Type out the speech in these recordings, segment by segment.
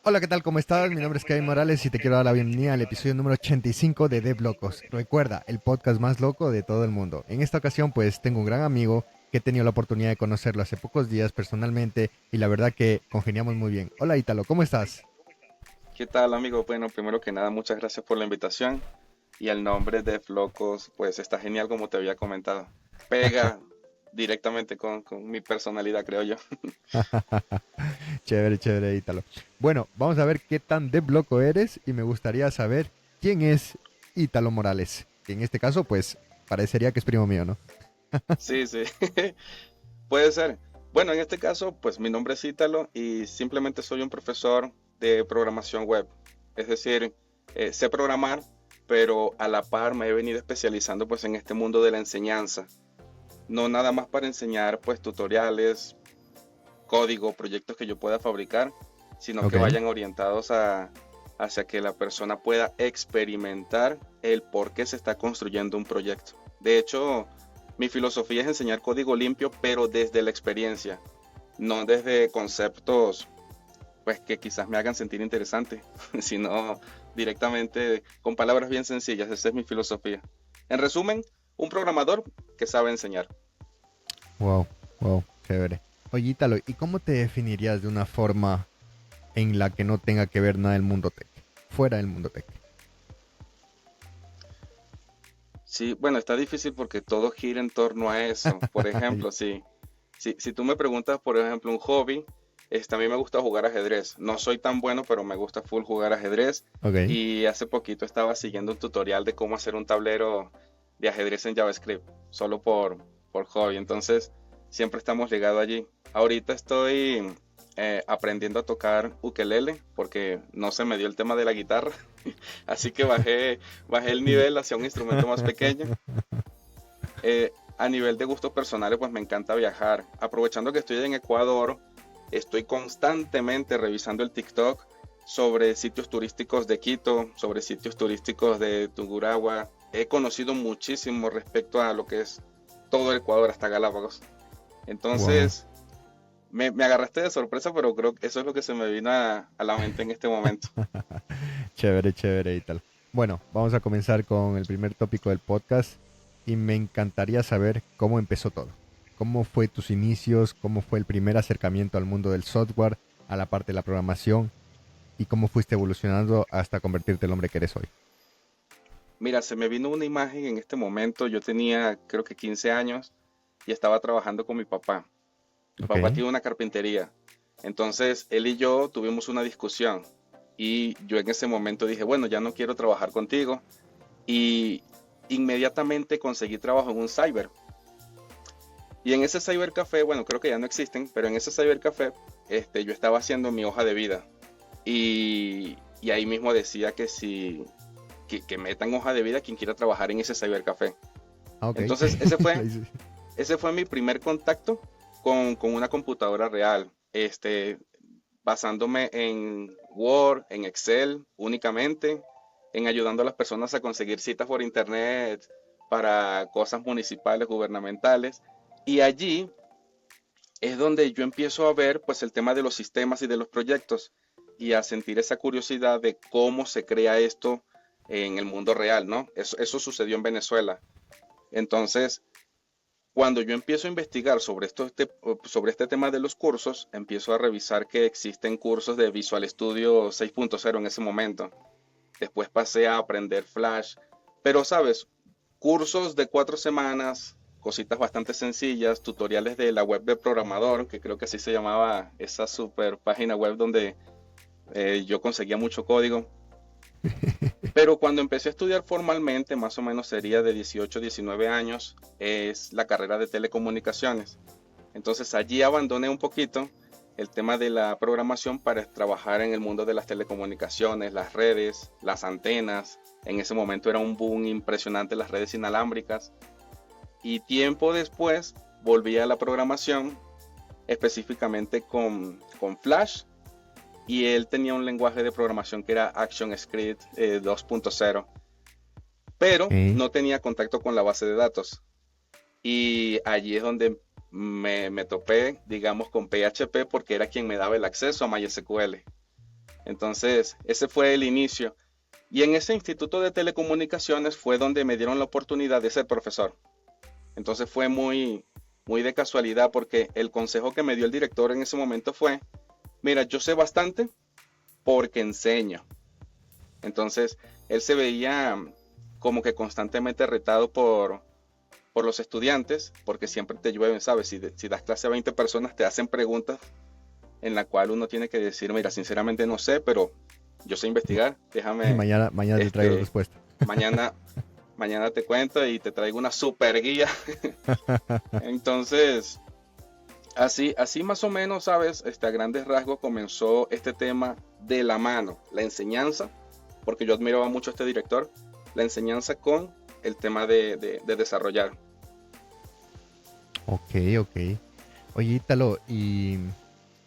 Hola, ¿qué tal? ¿Cómo estás? Mi nombre es Kevin Morales y te quiero dar la bienvenida al episodio número 85 de Dev Locos. Recuerda, el podcast más loco de todo el mundo. En esta ocasión, pues, tengo un gran amigo que he tenido la oportunidad de conocerlo hace pocos días personalmente y la verdad que congeniamos muy bien. Hola, Ítalo, ¿cómo estás? ¿Qué tal, amigo? Bueno, primero que nada, muchas gracias por la invitación. Y el nombre de Flocos, pues está genial como te había comentado. Pega directamente con mi personalidad, creo yo. Chévere, chévere, Ítalo. Bueno, vamos a ver qué tan Dev Loco eres y me gustaría saber quién es Ítalo Morales. Que en este caso, pues, parecería que es primo mío, ¿no? Sí, sí, puede ser. Bueno, en este caso, pues mi nombre es Ítalo y simplemente soy un profesor de programación web. Es decir, sé programar, pero a la par me he venido especializando pues en este mundo de la enseñanza. No nada más para enseñar pues tutoriales, código, proyectos que yo pueda fabricar, sino que Ok. vayan orientados hacia que la persona pueda experimentar el por qué se está construyendo un proyecto. De hecho, mi filosofía es enseñar código limpio, pero desde la experiencia, no desde conceptos pues que quizás me hagan sentir interesante, sino directamente con palabras bien sencillas. Esa es mi filosofía. En resumen, un programador que sabe enseñar. Wow, wow, chévere. Oye, Ítalo, ¿y cómo te definirías de una forma en la que no tenga que ver nada del mundo tech? Fuera del mundo tech. Sí, bueno, está difícil porque todo gira en torno a eso. Por ejemplo, si tú me preguntas, por ejemplo, un hobby, a mí me gusta jugar ajedrez. No soy tan bueno, pero me gusta full jugar ajedrez. Ok. Y hace poquito estaba siguiendo un tutorial de cómo hacer un tablero de ajedrez en JavaScript, solo por hobby. Entonces, siempre estamos ligados allí. Ahorita estoy aprendiendo a tocar ukelele porque no se me dio el tema de la guitarra. Así que bajé el nivel hacia un instrumento más pequeño. A nivel de gustos personales, pues me encanta viajar. Aprovechando que estoy en Ecuador, estoy constantemente revisando el TikTok sobre sitios turísticos de Quito, sobre sitios turísticos de Tungurahua. He conocido muchísimo respecto a lo que es todo el Ecuador hasta Galápagos. Wow. Entonces, me agarraste de sorpresa, pero creo que eso es lo que se me vino a la mente en este momento. Chévere, chévere y tal. Bueno, vamos a comenzar con el primer tópico del podcast y me encantaría saber cómo empezó todo. ¿Cómo fue tus inicios? ¿Cómo fue el primer acercamiento al mundo del software, a la parte de la programación? ¿Y cómo fuiste evolucionando hasta convertirte en el hombre que eres hoy? Mira, se me vino una imagen en este momento. Yo tenía creo que 15 años y estaba trabajando con mi papá. Mi Ok. papá tiene una carpintería. Entonces, él y yo tuvimos una discusión y yo en ese momento dije, bueno, ya no quiero trabajar contigo y inmediatamente conseguí trabajo en un cyber. Y en ese cybercafé, bueno, creo que ya no existen, pero en ese cybercafé yo estaba haciendo mi hoja de vida y ahí mismo decía que si que metan hoja de vida quien quiera trabajar en ese cybercafé. Ah, ok. Entonces, Ahí sí. ese fue mi primer contacto con una computadora real, basándome en Word, en Excel únicamente, en ayudando a las personas a conseguir citas por internet para cosas municipales, gubernamentales. Y allí es donde yo empiezo a ver pues el tema de los sistemas y de los proyectos y a sentir esa curiosidad de cómo se crea esto en el mundo real, ¿no? Eso sucedió en Venezuela. Entonces, cuando yo empiezo a investigar sobre este tema de los cursos, empiezo a revisar que existen cursos de Visual Studio 6.0 en ese momento. Después pasé a aprender Flash. Pero, ¿sabes? Cursos de 4 semanas, cositas bastante sencillas, tutoriales de la web de programador, que creo que así se llamaba esa super página web donde yo conseguía mucho código. Pero cuando empecé a estudiar formalmente, más o menos sería de 18, 19 años, es la carrera de telecomunicaciones. Entonces allí abandoné un poquito el tema de la programación para trabajar en el mundo de las telecomunicaciones, las redes, las antenas. En ese momento era un boom impresionante las redes inalámbricas. Y tiempo después volví a la programación, específicamente con Flash. Y él tenía un lenguaje de programación que era ActionScript 2.0, pero Ok. no tenía contacto con la base de datos. Y allí es donde me topé, digamos, con PHP porque era quien me daba el acceso a MySQL. Entonces, ese fue el inicio. Y en ese instituto de telecomunicaciones fue donde me dieron la oportunidad de ser profesor. Entonces fue muy de casualidad porque el consejo que me dio el director en ese momento fue, mira, yo sé bastante porque enseño. Entonces, él se veía como que constantemente retado por los estudiantes, porque siempre te llueven, ¿sabes? Si das clase a 20 personas, te hacen preguntas en la cual uno tiene que decir, mira, sinceramente no sé, pero yo sé investigar, Y déjame, mañana te traigo la este, respuesta. mañana, mañana te cuento y te traigo una super guía. Entonces, así más o menos, ¿sabes? A grandes rasgos comenzó este tema de la mano, la enseñanza, porque yo admiraba mucho a este director, la enseñanza con el tema de desarrollar. Ok, ok. Oye, Ítalo, ¿y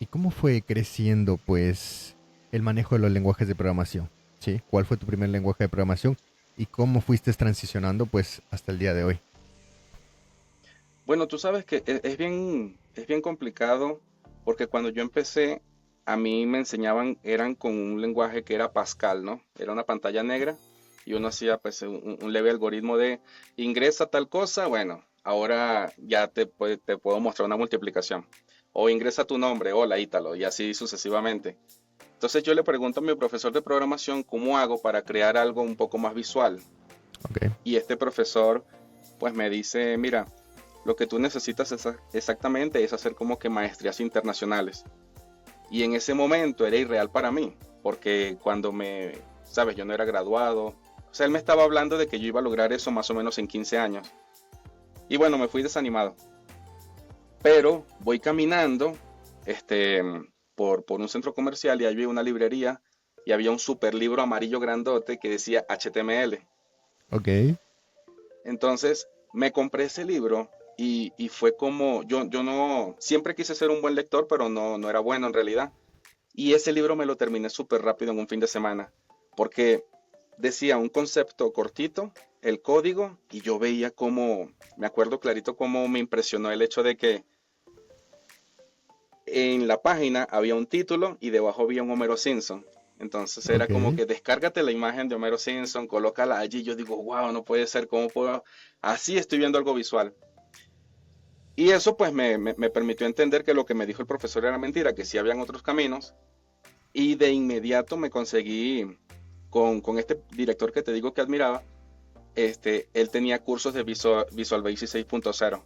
cómo fue creciendo, pues, el manejo de los lenguajes de programación? ¿Sí? ¿Cuál fue tu primer lenguaje de programación? ¿Y cómo fuiste transicionando, pues, hasta el día de hoy? Bueno, tú sabes que es bien complicado porque cuando yo empecé, a mí me enseñaban, eran con un lenguaje que era Pascal, ¿no? Era una pantalla negra y uno hacía pues un leve algoritmo de ingresa tal cosa, bueno, ahora ya te puedo mostrar una multiplicación. O ingresa tu nombre, hola Ítalo, y así sucesivamente. Entonces yo le pregunto a mi profesor de programación cómo hago para crear algo un poco más visual. Ok, Y este profesor pues me dice, mira, lo que tú necesitas exactamente es hacer como que maestrías internacionales. Y en ese momento era irreal para mí, porque sabes, yo no era graduado. O sea, él me estaba hablando de que yo iba a lograr eso más o menos en 15 años. Y bueno, me fui desanimado. Pero voy caminando este, por un centro comercial y ahí vi una librería y había un super libro amarillo grandote que decía HTML. ok, Entonces me compré ese libro y fue como, yo no, siempre quise ser un buen lector, pero no era bueno en realidad. Y ese libro me lo terminé súper rápido en un fin de semana, porque decía un concepto cortito, el código, y yo veía cómo, me acuerdo clarito cómo me impresionó el hecho de que en la página había un título y debajo había un Homero Simpson. Entonces era como ok. que descárgate la imagen de Homero Simpson, colócala allí. Yo digo, wow, no puede ser, ¿cómo puedo? Así estoy viendo algo visual. Y eso pues me permitió entender que lo que me dijo el profesor era mentira, que sí habían otros caminos. Y de inmediato me conseguí con este director que te digo que admiraba. Él tenía cursos de Visual Basic 6.0.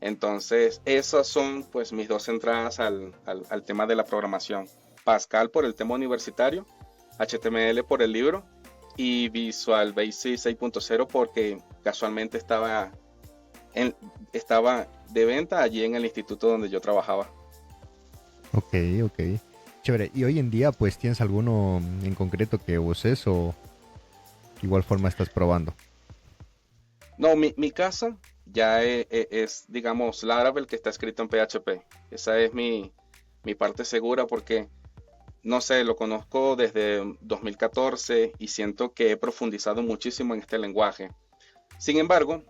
Entonces, esas son pues mis dos entradas al tema de la programación. Pascal por el tema universitario, HTML por el libro y Visual Basic 6.0 porque casualmente en- estaba de venta allí en el instituto donde yo trabajaba. Ok, ok. Chévere. ¿Y hoy en día, pues, tienes alguno en concreto que uses o igual forma estás probando? No, mi casa ya es, digamos, Laravel que está escrito en PHP. Esa es mi parte segura porque no sé, lo conozco desde 2014 y siento que he profundizado muchísimo en este lenguaje. Sin embargo,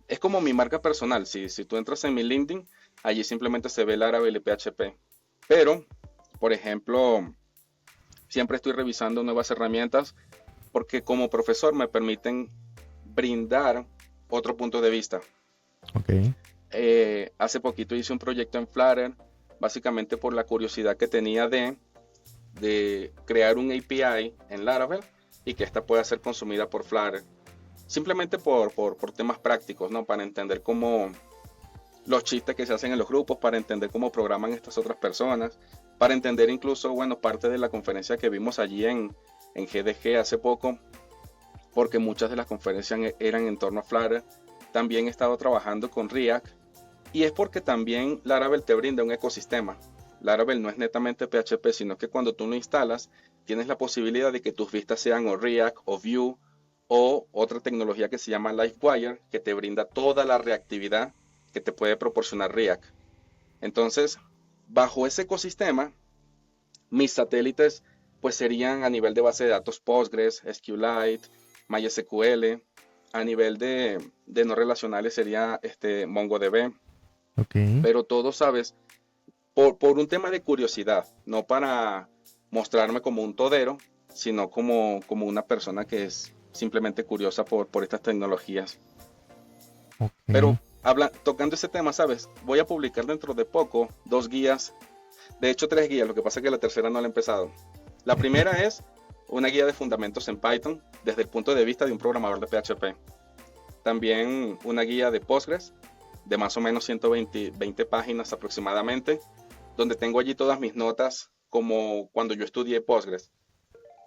es como mi marca personal. Si tú entras en mi LinkedIn, allí simplemente se ve Laravel y PHP. Pero, por ejemplo, siempre estoy revisando nuevas herramientas porque como profesor me permiten brindar otro punto de vista. Ok, Hace poquito hice un proyecto en Flutter, básicamente por la curiosidad que tenía de crear un API en Laravel y que esta pueda ser consumida por Flutter. Simplemente por temas prácticos, ¿no? Para entender cómo los chistes que se hacen en los grupos, para entender cómo programan estas otras personas, para entender incluso, bueno, parte de la conferencia que vimos allí en GDG hace poco, porque muchas de las conferencias eran en torno a Flutter. También he estado trabajando con React y es porque también Laravel te brinda un ecosistema. Laravel no es netamente PHP, sino que cuando tú lo instalas, tienes la posibilidad de que tus vistas sean o React o Vue o otra tecnología que se llama Livewire, que te brinda toda la reactividad que te puede proporcionar React. Entonces, bajo ese ecosistema, mis satélites pues serían a nivel de base de datos Postgres, SQLite, MySQL. A nivel de no relacionales sería MongoDB. ok, Pero todo, sabes, por un tema de curiosidad, no para mostrarme como un todero, sino como una persona que es simplemente curiosa por estas tecnologías. Pero Ok. tocando ese tema, ¿sabes? Voy a publicar dentro de poco 2 guías, de hecho 3 guías, lo que pasa es que la tercera no la he empezado. La primera es una guía de fundamentos en Python desde el punto de vista de un programador de PHP. También una guía de Postgres de más o menos 120 páginas aproximadamente, donde tengo allí todas mis notas como cuando yo estudié Postgres.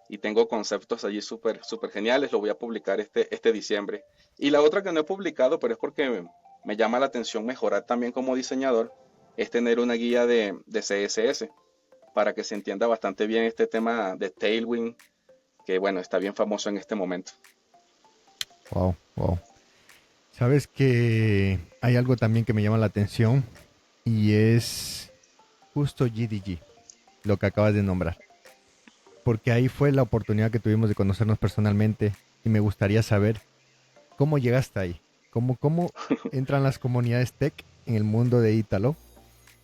Y tengo conceptos allí súper súper geniales, lo voy a publicar este diciembre. Y la otra que no he publicado, pero es porque me llama la atención mejorar también como diseñador, es tener una guía de CSS para que se entienda bastante bien este tema de Tailwind, que bueno, está bien famoso en este momento. Wow, wow. Sabes que hay algo también que me llama la atención y es justo GDG, lo que acabas de nombrar. Porque ahí fue la oportunidad que tuvimos de conocernos personalmente y me gustaría saber cómo llegaste ahí, cómo entran las comunidades tech en el mundo de Ítalo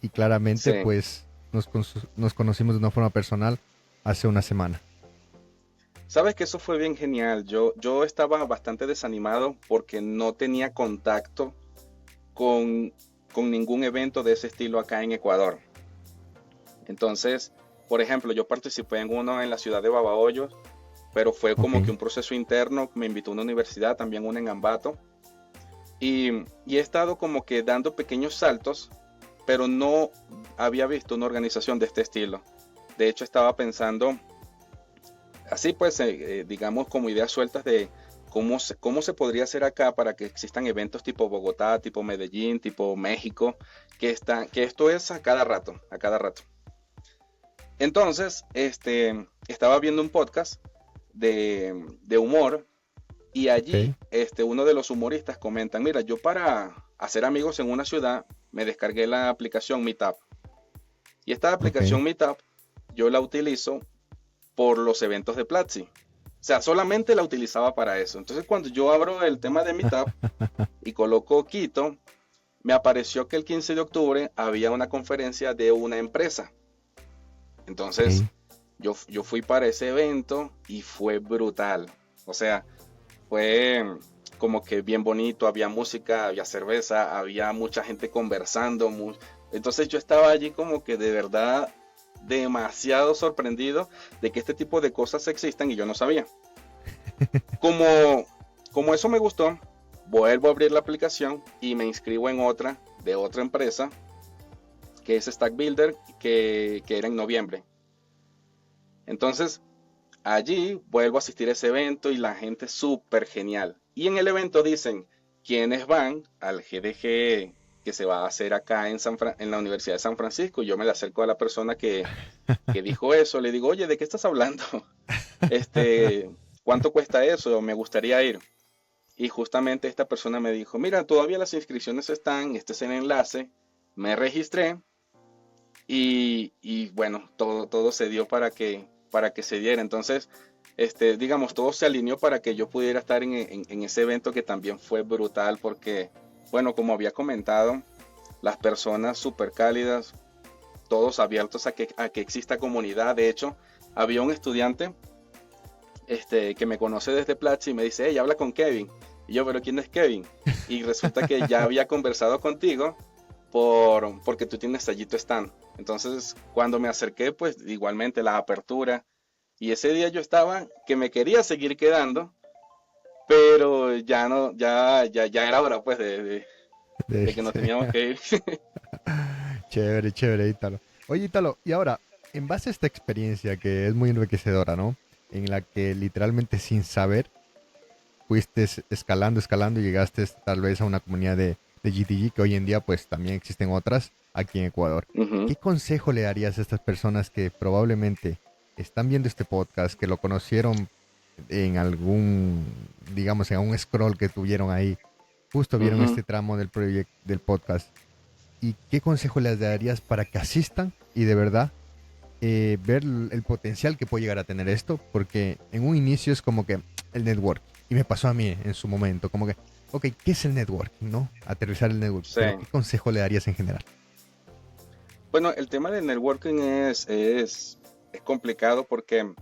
y claramente Sí, pues nos conocimos de una forma personal hace una semana. sabes que eso fue bien genial. Yo estaba bastante desanimado porque no tenía contacto con, con ningún evento de ese estilo acá en Ecuador. Entonces, por ejemplo, yo participé en uno en la ciudad de Babahoyos, pero fue Ok, como que un proceso interno. Me invitó a una universidad, también una en Ambato, y he estado como que dando pequeños saltos, pero no había visto una organización de este estilo. De hecho, estaba pensando, así pues, digamos, como ideas sueltas de cómo se podría hacer acá para que existan eventos tipo Bogotá, tipo Medellín, tipo México, que esto es a cada rato, a cada rato. Entonces, estaba viendo un podcast de humor y allí, ok, uno de los humoristas comenta, mira, yo para hacer amigos en una ciudad me descargué la aplicación Meetup. Y esta ok. aplicación Meetup yo la utilizo por los eventos de Platzi. O sea, solamente la utilizaba para eso. Entonces, cuando yo abro el tema de Meetup y coloco Quito, me apareció que el 15 de octubre había una conferencia de una empresa. Entonces, Ok. yo fui para ese evento y fue brutal. O sea, fue como que bien bonito, había música, había cerveza, había mucha gente conversando. Entonces yo estaba allí como que de verdad demasiado sorprendido de que este tipo de cosas existan y yo no sabía. Como, como eso me gustó, vuelvo a abrir la aplicación y me inscribo en otra de otra empresa que es Stack Builder, que era en noviembre. Entonces, allí vuelvo a asistir a ese evento y la gente es súper genial. Y en el evento dicen quiénes van al GDG que se va a hacer acá en la Universidad de San Francisco. Y yo me le acerco a la persona que dijo eso, le digo, oye, ¿de qué estás hablando? Este, ¿Cuánto cuesta eso? Me gustaría ir. Y justamente esta persona me dijo, mira, todavía las inscripciones están, este es el enlace, me registré y bueno, todo se dio para que se diera. Entonces, digamos, todo se alineó para que yo pudiera estar en ese evento que también fue brutal porque, bueno, como había comentado, las personas súper cálidas, todos abiertos a que exista comunidad. De hecho, había un estudiante que me conoce desde Platzi y me dice, hey, habla con Kevin. Y yo, pero ¿quién es Kevin? Y resulta que ya había conversado contigo porque tú tienes allí tu stand. Entonces, cuando me acerqué, pues igualmente la apertura. Y ese día yo estaba que me quería seguir quedando, pero ya no, ya era hora pues de que nos Sí. teníamos que ir. Chévere, chévere, Ítalo. Oye, Ítalo, y ahora, en base a esta experiencia que es muy enriquecedora, ¿no? En la que literalmente sin saber fuiste escalando, escalando y llegaste tal vez a una comunidad de GTG que hoy en día pues también existen otras aquí en Ecuador. Ujú, ¿Qué consejo le darías a estas personas que probablemente están viendo este podcast, que lo conocieron en algún, digamos, en un scroll que tuvieron ahí, justo vieron ujú. este tramo del proyecto del podcast? ¿Y qué consejo les darías para que asistan y de verdad ver el potencial que puede llegar a tener esto? Porque en un inicio es como que el network, y me pasó a mí en su momento, como que, ok, ¿qué es el networking, no? Aterrizar el network, Sí. pero ¿qué consejo le darías en general? Bueno, el tema del networking es es complicado porque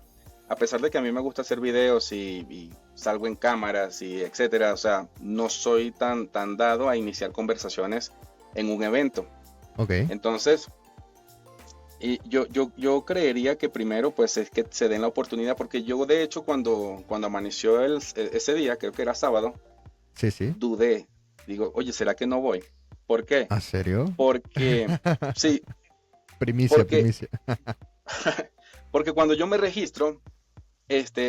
a pesar de que a mí me gusta hacer videos y salgo en cámaras y etcétera, o sea, no soy tan dado a iniciar conversaciones en un evento. Ok. Entonces, y yo creería que primero pues es que se den la oportunidad, porque yo de hecho cuando amaneció ese día, creo que era sábado, Sí, sí. dudé. Digo, oye, ¿será que no voy? ¿Por qué? ¿A serio? Porque, sí, Primicia, porque, primicia. porque cuando yo me registro,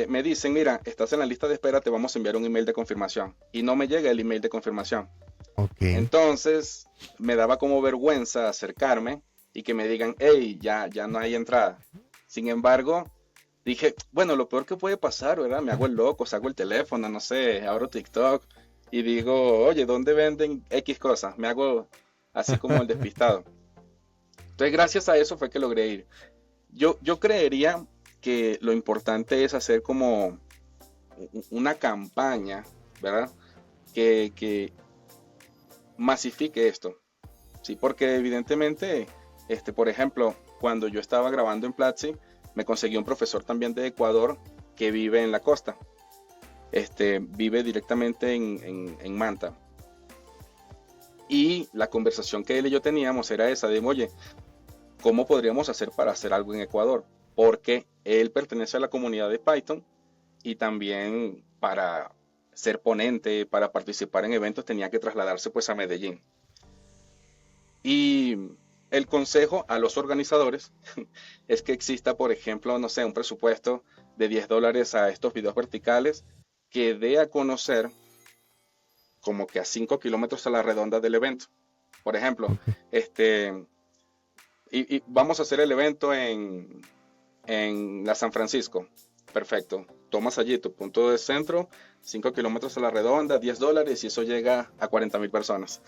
me dicen, mira, estás en la lista de espera, te vamos a enviar un email de confirmación. Y no me llega el email de confirmación. Ok. Entonces, me daba como vergüenza acercarme y que me digan, hey, ya no hay entrada. Sin embargo, dije, bueno, lo peor que puede pasar, ¿verdad? Me hago el loco, saco el teléfono, no sé, abro TikTok y digo, oye, ¿dónde venden X cosas? Me hago así como el despistado. Entonces, gracias a eso fue que logré ir. Yo creería que lo importante es hacer como una campaña, ¿verdad? Que masifique esto, ¿sí? Porque evidentemente, por ejemplo, cuando yo estaba grabando en Platzi, me conseguí un profesor también de Ecuador que vive en la costa, vive directamente en Manta. Y la conversación que él y yo teníamos era esa de, oye, ¿cómo podríamos hacer para hacer algo en Ecuador? Porque él pertenece a la comunidad de Python y también para ser ponente, para participar en eventos, tenía que trasladarse pues a Medellín. Y el consejo a los organizadores es que exista, por ejemplo, no sé, un presupuesto de $10 a estos videos verticales que dé a conocer como que a 5 kilómetros a la redonda del evento. Por ejemplo, Ok. este, y vamos a hacer el evento en la San Francisco. Perfecto. Tomas allí tu punto de centro, 5 kilómetros a la redonda, $10 y eso llega a 40.000 personas.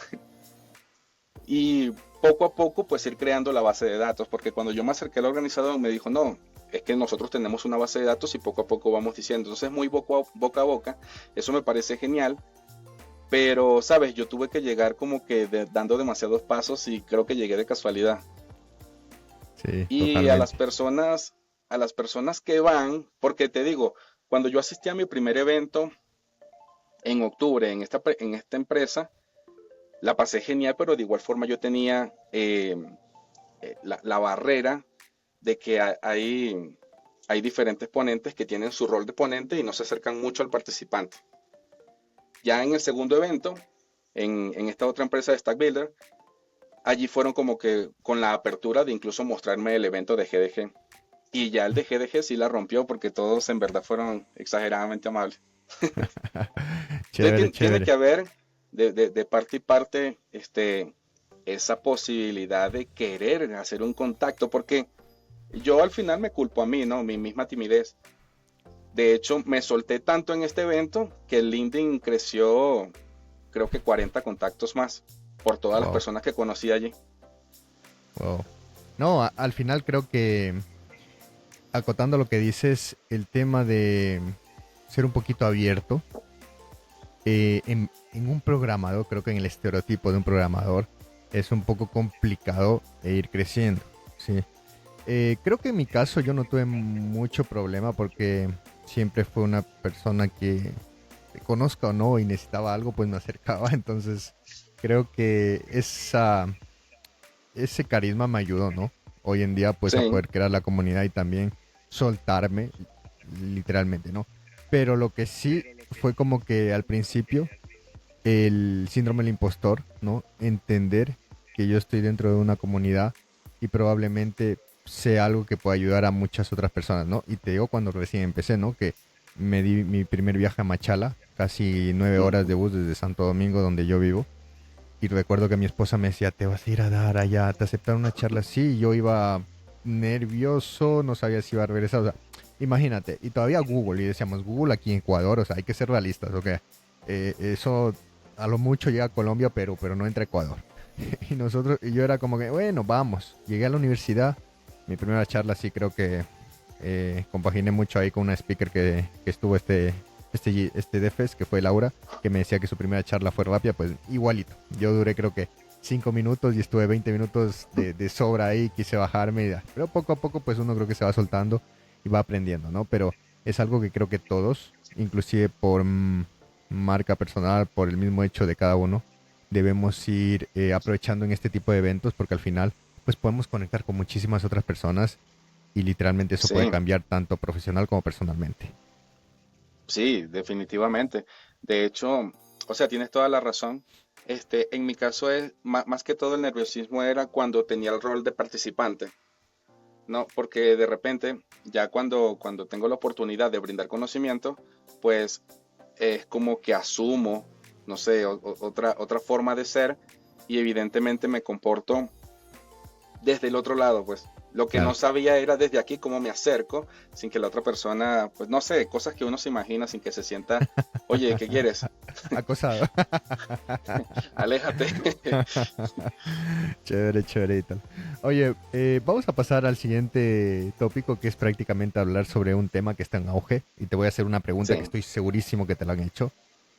Y poco a poco pues ir creando la base de datos, porque cuando yo me acerqué al organizador me dijo, no, es que nosotros tenemos una base de datos y poco a poco vamos diciendo. Entonces muy boca a boca, eso me parece genial, pero sabes, yo tuve que llegar como que dando demasiados pasos y creo que llegué de casualidad. Sí, Y totalmente. a las personas que van, porque te digo, cuando yo asistí a mi primer evento en octubre en esta empresa, la pasé genial, pero de igual forma yo tenía la barrera de que hay diferentes ponentes que tienen su rol de ponente y no se acercan mucho al participante. Ya en el segundo evento, en esta otra empresa de Stack Builder, allí fueron como que con la apertura de incluso mostrarme el evento de GDG. Y ya el de GDG sí la rompió porque todos en verdad fueron exageradamente amables. Chévere, Entonces tiene chévere. que haber de parte y parte esa posibilidad de querer hacer un contacto, porque yo al final me culpo a mí, ¿no? Mi misma timidez. De hecho, me solté tanto en este evento que el LinkedIn creció, creo que 40 contactos más por todas las Wow, personas que conocí allí. wow. No, al final creo que, acotando lo que dices, el tema de ser un poquito abierto, en un programador, creo que en el estereotipo de un programador, es un poco complicado ir creciendo, ¿sí? Creo que en mi caso yo no tuve mucho problema porque siempre fue una persona que, conozca o no y necesitaba algo, pues me acercaba. Entonces creo que ese carisma me ayudó, ¿no? Hoy en día pues a Sí, poder crear la comunidad y también soltarme, literalmente, ¿no? Pero lo que sí fue como que al principio el síndrome del impostor, ¿no? Entender que yo estoy dentro de una comunidad y probablemente sea algo que pueda ayudar a muchas otras personas, ¿no? Y te digo cuando recién empecé, ¿no? Que me di mi primer viaje a Machala, casi 9 horas de ujú, bus desde Santo Domingo, donde yo vivo. Y recuerdo que mi esposa me decía, te vas a ir a dar allá, te aceptaron una charla así. Y yo iba nervioso, no sabía si iba a regresar. O sea, imagínate. Y todavía Google, y decíamos, Google aquí en Ecuador, o sea, hay que ser realistas, ¿ok? Eso a lo mucho llega a Colombia, pero no entra a Ecuador. Y nosotros, y yo era como que, bueno, vamos. Llegué a la universidad, mi primera charla sí creo que compaginé mucho ahí con una speaker que estuvo este DFES, que fue Laura, que me decía que su primera charla fue rápida, pues igualito. Yo duré creo que 5 minutos y estuve 20 minutos de sobra ahí, quise bajarme, pero poco a poco pues uno creo que se va soltando y va aprendiendo, ¿no? Pero es algo que creo que todos, inclusive por marca personal, por el mismo hecho de cada uno, debemos ir aprovechando en este tipo de eventos porque al final pues podemos conectar con muchísimas otras personas y literalmente eso puede Sí, cambiar tanto profesional como personalmente. sí, definitivamente. De hecho, o sea, tienes toda la razón. En mi caso es más que todo el nerviosismo era cuando tenía el rol de participante, ¿no? Porque de repente, ya cuando tengo la oportunidad de brindar conocimiento, pues es como que asumo, no sé, otra forma de ser y evidentemente me comporto desde el otro lado, pues. Lo que no Claro. sabía era desde aquí cómo me acerco sin que la otra persona, pues no sé, cosas que uno se imagina sin que se sienta, oye, ¿qué quieres? Acosado. Aléjate. Chévere, chévere y tal. Oye, vamos a pasar al siguiente tópico que es prácticamente hablar sobre un tema que está en auge y te voy a hacer una pregunta que Sí, estoy segurísimo que te la han hecho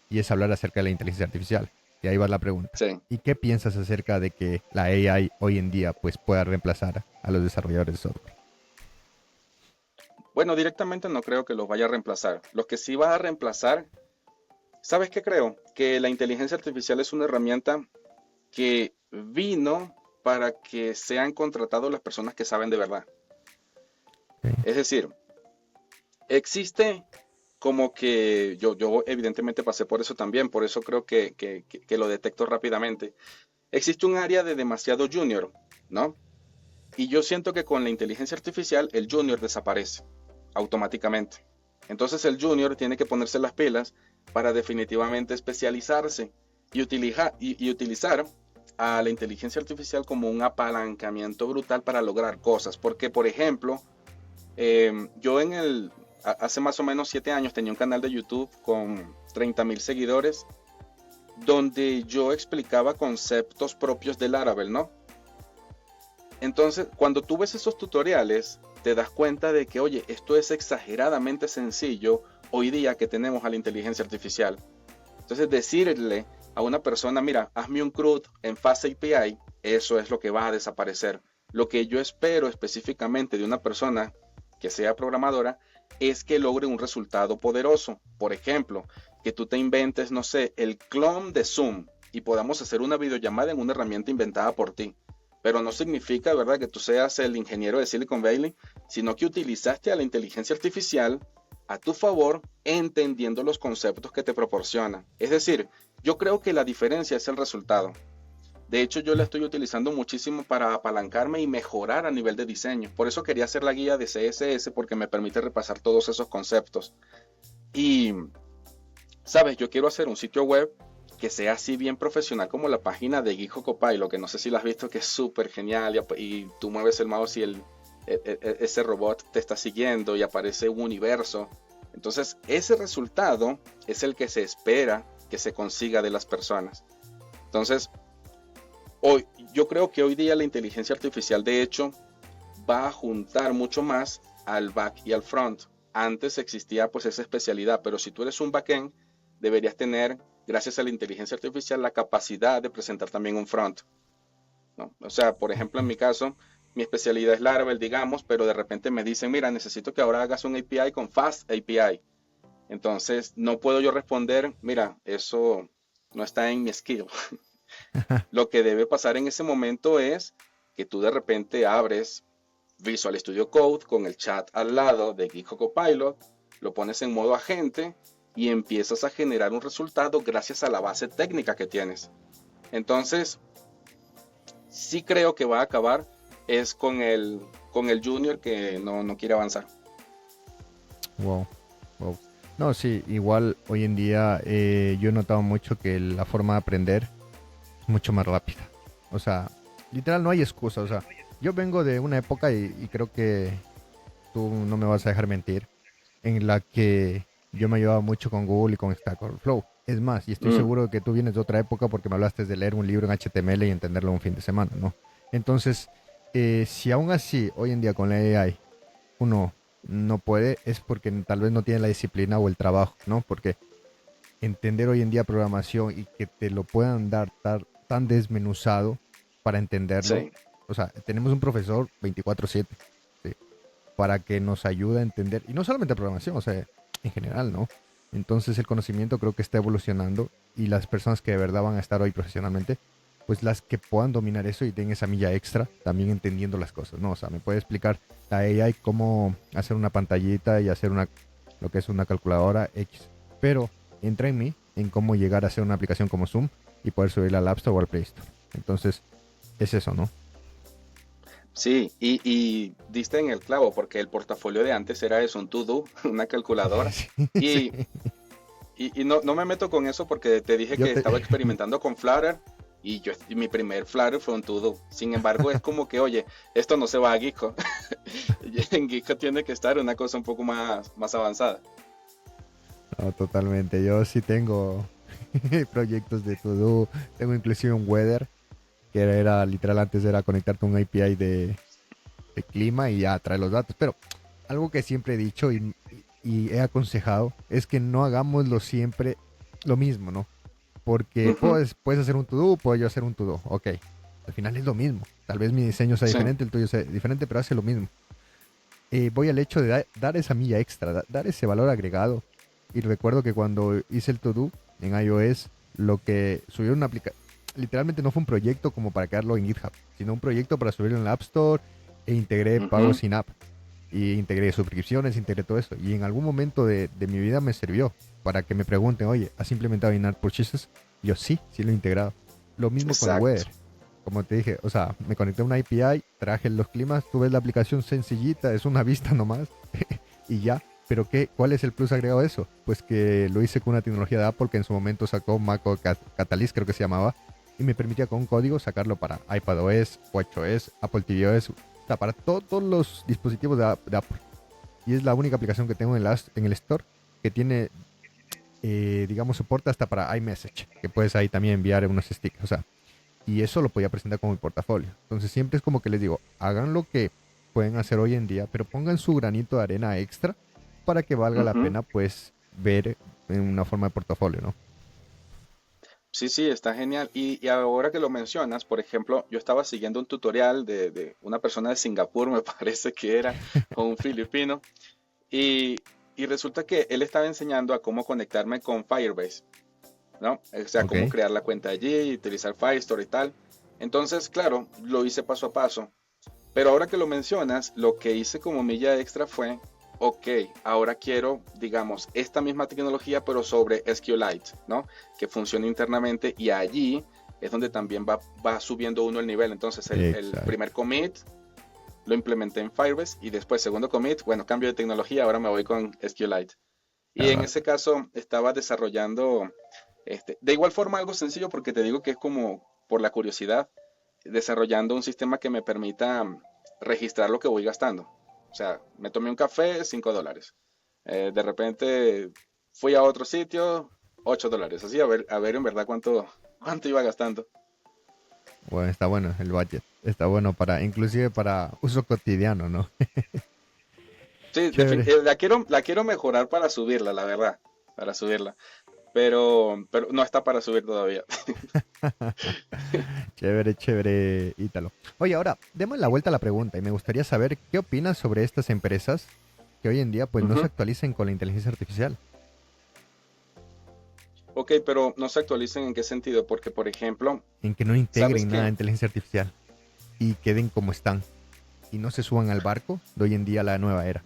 y es hablar acerca de la inteligencia artificial. Y ahí va la pregunta. sí. ¿Y qué piensas acerca de que la AI hoy en día pues pueda reemplazar a los desarrolladores de software? Bueno, directamente no creo que los vaya a reemplazar. Los que sí va a reemplazar, ¿sabes qué creo? Que la inteligencia artificial es una herramienta que vino para que sean contratados las personas que saben de verdad. Ok. Es decir, existe como que yo evidentemente pasé por eso también, por eso creo que lo detecto rápidamente. Existe un área de demasiado junior, ¿no? Y yo siento que con la inteligencia artificial el junior desaparece automáticamente. Entonces el junior tiene que ponerse las pilas para definitivamente especializarse y utilizar a la inteligencia artificial como un apalancamiento brutal para lograr cosas. Porque, por ejemplo, yo hace más o menos 7 años tenía un canal de YouTube con 30.000 seguidores donde yo explicaba conceptos propios del Laravel, ¿no? Entonces, cuando tú ves esos tutoriales, te das cuenta de que, oye, esto es exageradamente sencillo hoy día que tenemos a la inteligencia artificial. Entonces, decirle a una persona, mira, hazme un CRUD en Fast API, eso es lo que va a desaparecer. Lo que yo espero específicamente de una persona que sea programadora es que logre un resultado poderoso. Por ejemplo, que tú te inventes, no sé, el clon de Zoom y podamos hacer una videollamada en una herramienta inventada por ti. Pero no significa, ¿verdad?, que tú seas el ingeniero de Silicon Valley, sino que utilizaste a la inteligencia artificial a tu favor, entendiendo los conceptos que te proporciona. Es decir, yo creo que la diferencia es el resultado. De hecho, yo la estoy utilizando muchísimo para apalancarme y mejorar a nivel de diseño. Por eso quería hacer la guía de CSS porque me permite repasar todos esos conceptos. Y, sabes, yo quiero hacer un sitio web que sea así bien profesional como la página de Geeko Copilot, que no sé si la has visto, que es súper genial y tú mueves el mouse y ese robot te está siguiendo y aparece un universo. Entonces, ese resultado es el que se espera que se consiga de las personas. Entonces, hoy, yo creo que hoy día la inteligencia artificial, de hecho, va a juntar mucho más al back y al front. Antes existía pues esa especialidad, pero si tú eres un backend, deberías tener, gracias a la inteligencia artificial, la capacidad de presentar también un front, ¿no? O sea, por ejemplo, en mi caso, mi especialidad es Laravel, digamos, pero de repente me dicen, mira, necesito que ahora hagas un API con Fast API. Entonces, no puedo yo responder, mira, eso no está en mi skill. Lo que debe pasar en ese momento es que tú de repente abres Visual Studio Code con el chat al lado de Geeko Copilot, lo pones en modo agente y empiezas a generar un resultado gracias a la base técnica que tienes. Entonces, sí creo que va a acabar es con el junior que no quiere avanzar. Wow, wow. No, sí, igual hoy en día yo he notado mucho que la forma de aprender es mucho más rápida. O sea, literal no hay excusa. O sea, yo vengo de una época y creo que tú no me vas a dejar mentir, en la que yo me ayudaba mucho con Google y con Stack Overflow. Es más, y estoy Mm, seguro que tú vienes de otra época porque me hablaste de leer un libro en HTML y entenderlo en un fin de semana, ¿no? Entonces, si aún así, hoy en día con la AI, uno no puede, es porque tal vez no tiene la disciplina o el trabajo, ¿no? Porque entender hoy en día programación y que te lo puedan dar tan desmenuzado para entenderlo. Sí, O sea, tenemos un profesor 24/7, ¿sí? Para que nos ayude a entender, y no solamente programación, o sea, en general, ¿no? Entonces el conocimiento creo que está evolucionando y las personas que de verdad van a estar hoy profesionalmente, pues las que puedan dominar eso y den esa milla extra, también entendiendo las cosas, ¿no? O sea, me puede explicar la AI cómo hacer una pantallita y hacer lo que es una calculadora X, pero entra en mí en cómo llegar a hacer una aplicación como Zoom y poder subirla al App Store o al Play Store. Entonces, es eso, ¿no? sí, y diste en el clavo, porque el portafolio de antes era eso, un to-do, una calculadora. Sí, sí. Y, y no me meto con eso porque te dije Yo que te... estaba experimentando con Flutter y mi primer Flutter fue un to-do. Sin embargo, es como que, oye, esto no se va a Github. Y en Github tiene que estar una cosa un poco más avanzada. No, totalmente. Yo sí tengo proyectos de todo. Tengo inclusive un weather, que era literal antes era conectarte a un API de clima y ya trae los datos. Pero algo que siempre he dicho y he aconsejado es que no hagámoslo siempre lo mismo, ¿no? Porque Ujú, puedes hacer un to-do, puedo yo hacer un to-do. Ok, al final es lo mismo. Tal vez mi diseño sea sí, diferente, el tuyo sea diferente, pero hace lo mismo. Voy al hecho de dar esa milla extra, dar ese valor agregado. Y recuerdo que cuando hice el to-do en iOS, lo que subió una aplicación, literalmente no fue un proyecto como para crearlo en GitHub, sino un proyecto para subirlo en la App Store e integré pagos ujú, sin app. Y integré suscripciones, integré todo eso. Y en algún momento de mi vida me sirvió para que me pregunten, oye, ¿has implementado in-app purchases? Yo sí lo he integrado. Lo mismo con el exacto, weather. Como te dije, o sea, me conecté a una API, traje los climas, tú ves la aplicación sencillita, es una vista nomás y ya. Pero ¿cuál es el plus agregado de eso? Pues que lo hice con una tecnología de Apple que en su momento sacó Mac Catalyst, creo que se llamaba, y me permitía con un código sacarlo para iPadOS, WatchOS, Apple tvOS, o sea, para todos los dispositivos de Apple. Y es la única aplicación que tengo en el Store que tiene, digamos, soporte hasta para iMessage, que puedes ahí también enviar unos stickers. O sea, y eso lo podía presentar como mi portafolio. Entonces siempre es como que les digo, hagan lo que pueden hacer hoy en día, pero pongan su granito de arena extra para que valga la ujú. pena pues ver en una forma de portafolio, ¿no? Sí, sí, está genial. Y ahora que lo mencionas, por ejemplo, yo estaba siguiendo un tutorial de una persona de Singapur, me parece que era, o un filipino, y resulta que él estaba enseñando a cómo conectarme con Firebase, ¿no? O sea, Ok. cómo crear la cuenta allí, utilizar Firestore y tal. Entonces, claro, lo hice paso a paso. Pero ahora que lo mencionas, lo que hice como milla extra fue, ok, ahora quiero, digamos, esta misma tecnología, pero sobre SQLite, ¿no? Que funcione internamente y allí es donde también va subiendo uno el nivel. Entonces, el primer Exacto. commit lo implementé en Firebase y después, segundo commit, bueno, cambio de tecnología, ahora me voy con SQLite. Y en Cabal. ese caso estaba desarrollando, de igual forma algo sencillo porque te digo que es como por la curiosidad, desarrollando un sistema que me permita registrar lo que voy gastando. O sea, me tomé un café, $5. De repente fui a otro sitio, $8. Así a ver en verdad cuánto iba gastando. Bueno, está bueno el budget. Está bueno para, inclusive para uso cotidiano, ¿no? Sí, Chévere. la quiero mejorar para subirla, la verdad, para subirla. Pero no está para subir todavía. Chévere, chévere, Ítalo. Oye, ahora, demos la vuelta a la pregunta y me gustaría saber qué opinas sobre estas empresas que hoy en día pues no se Ujú. actualizan con la inteligencia artificial, Ok, pero no se actualicen en qué sentido, porque por ejemplo, en que no ¿sabes integren nada de qué? inteligencia artificial y queden como están y no se suban al barco de hoy en día la nueva era.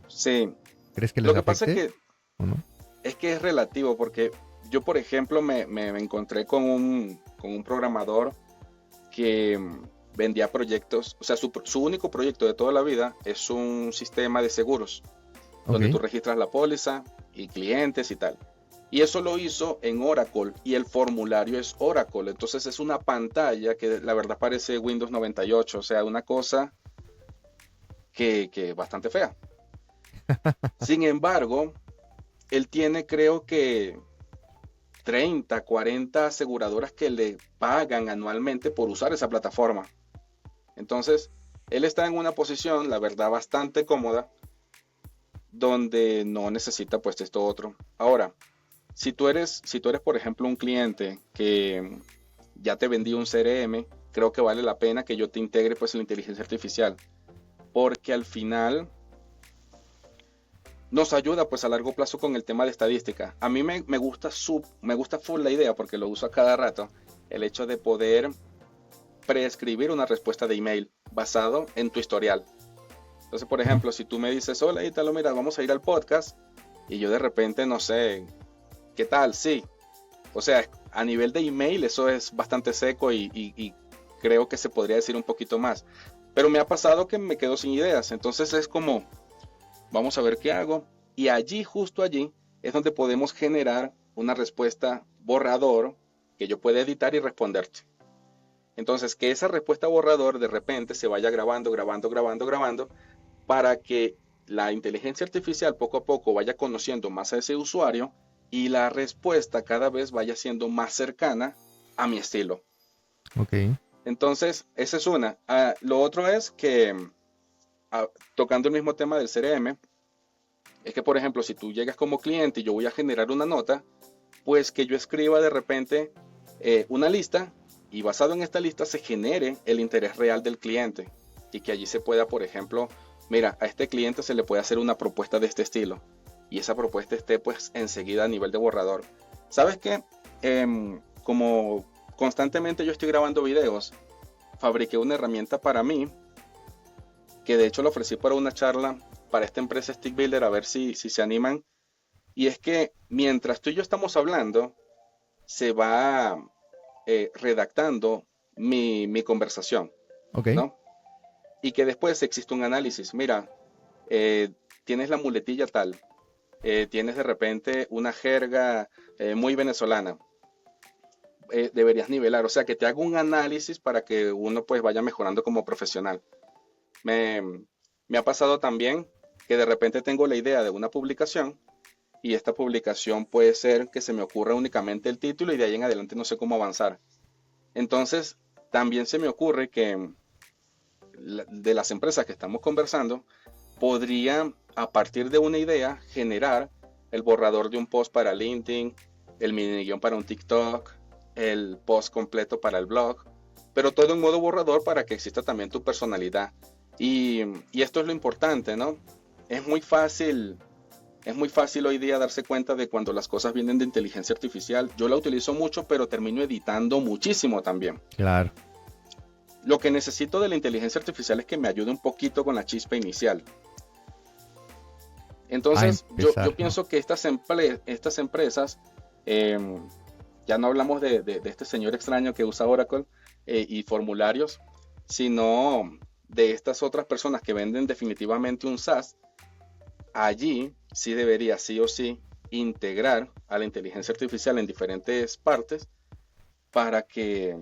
Sí, ¿Crees que lo les que pasa afecte o no? es que es relativo, porque yo por ejemplo me encontré con un programador que vendía proyectos, o sea, su único proyecto de toda la vida es un sistema de seguros, Ok. donde tú registras la póliza y clientes y tal. Y eso lo hizo en Oracle y el formulario es Oracle. Entonces es una pantalla que la verdad parece Windows 98, o sea, una cosa que bastante fea. Sin embargo, él tiene creo que 30, 40 aseguradoras que le pagan anualmente por usar esa plataforma. Entonces, él está en una posición, la verdad, bastante cómoda, donde no necesita pues esto otro. Ahora, Si tú eres, por ejemplo, un cliente que ya te vendí un CRM, creo que vale la pena que yo te integre pues la inteligencia artificial, porque al final nos ayuda pues a largo plazo con el tema de estadística. A mí me gusta full la idea porque lo uso a cada rato, el hecho de poder preescribir una respuesta de email basado en tu historial. Entonces, por Ujú. ejemplo, si tú me dices, hola Ítalo, mira, vamos a ir al podcast, y yo de repente no sé, ¿qué tal? Sí. O sea, a nivel de email eso es bastante seco y creo que se podría decir un poquito más. Pero me ha pasado que me quedo sin ideas. Entonces es como, vamos a ver qué hago. Y allí, justo allí, es donde podemos generar una respuesta borrador que yo pueda editar y responderte. Entonces, que esa respuesta borrador de repente se vaya grabando, grabando, grabando, grabando, para que la inteligencia artificial poco a poco vaya conociendo más a ese usuario y la respuesta cada vez vaya siendo más cercana a mi estilo. Ok, Entonces, esa es una. Lo otro es que, ah, tocando el mismo tema del CRM, es que, por ejemplo, si tú llegas como cliente y yo voy a generar una nota, pues que yo escriba de repente una lista y basado en esta lista se genere el interés real del cliente y que allí se pueda, por ejemplo, mira, a este cliente se le puede hacer una propuesta de este estilo y esa propuesta esté pues enseguida a nivel de borrador. ¿Sabes qué? Como constantemente yo estoy grabando videos, fabriqué una herramienta para mí que de hecho lo ofrecí para una charla para esta empresa Stick Builder a ver si se animan. Y es que mientras tú y yo estamos hablando, se va redactando mi conversación, ok, ¿no? Y que después existe un análisis. Mira, eh, tienes la muletilla tal, tienes de repente una jerga muy venezolana, deberías nivelar, o sea, que te haga un análisis para que uno pues vaya mejorando como profesional. Me, me ha pasado también que de repente tengo la idea de una publicación y esta publicación puede ser que se me ocurra únicamente el título y de ahí en adelante no sé cómo avanzar. Entonces, también se me ocurre que de las empresas que estamos conversando, podría a partir de una idea generar el borrador de un post para LinkedIn, el mini guión para un TikTok, el post completo para el blog, pero todo en modo borrador para que exista también tu personalidad. Y esto es lo importante, ¿no? Es muy fácil es muy fácil hoy día darse cuenta de cuando las cosas vienen de inteligencia artificial. Yo la utilizo mucho, pero termino editando muchísimo también. claro. Lo que necesito de la inteligencia artificial es que me ayude un poquito con la chispa inicial. A Entonces, yo empezar, ¿no? pienso que estas empresas, eh, ya no hablamos de este señor extraño que usa Oracle y formularios, sino de estas otras personas que venden definitivamente un SaaS. Allí sí debería sí o sí integrar a la inteligencia artificial en diferentes partes para que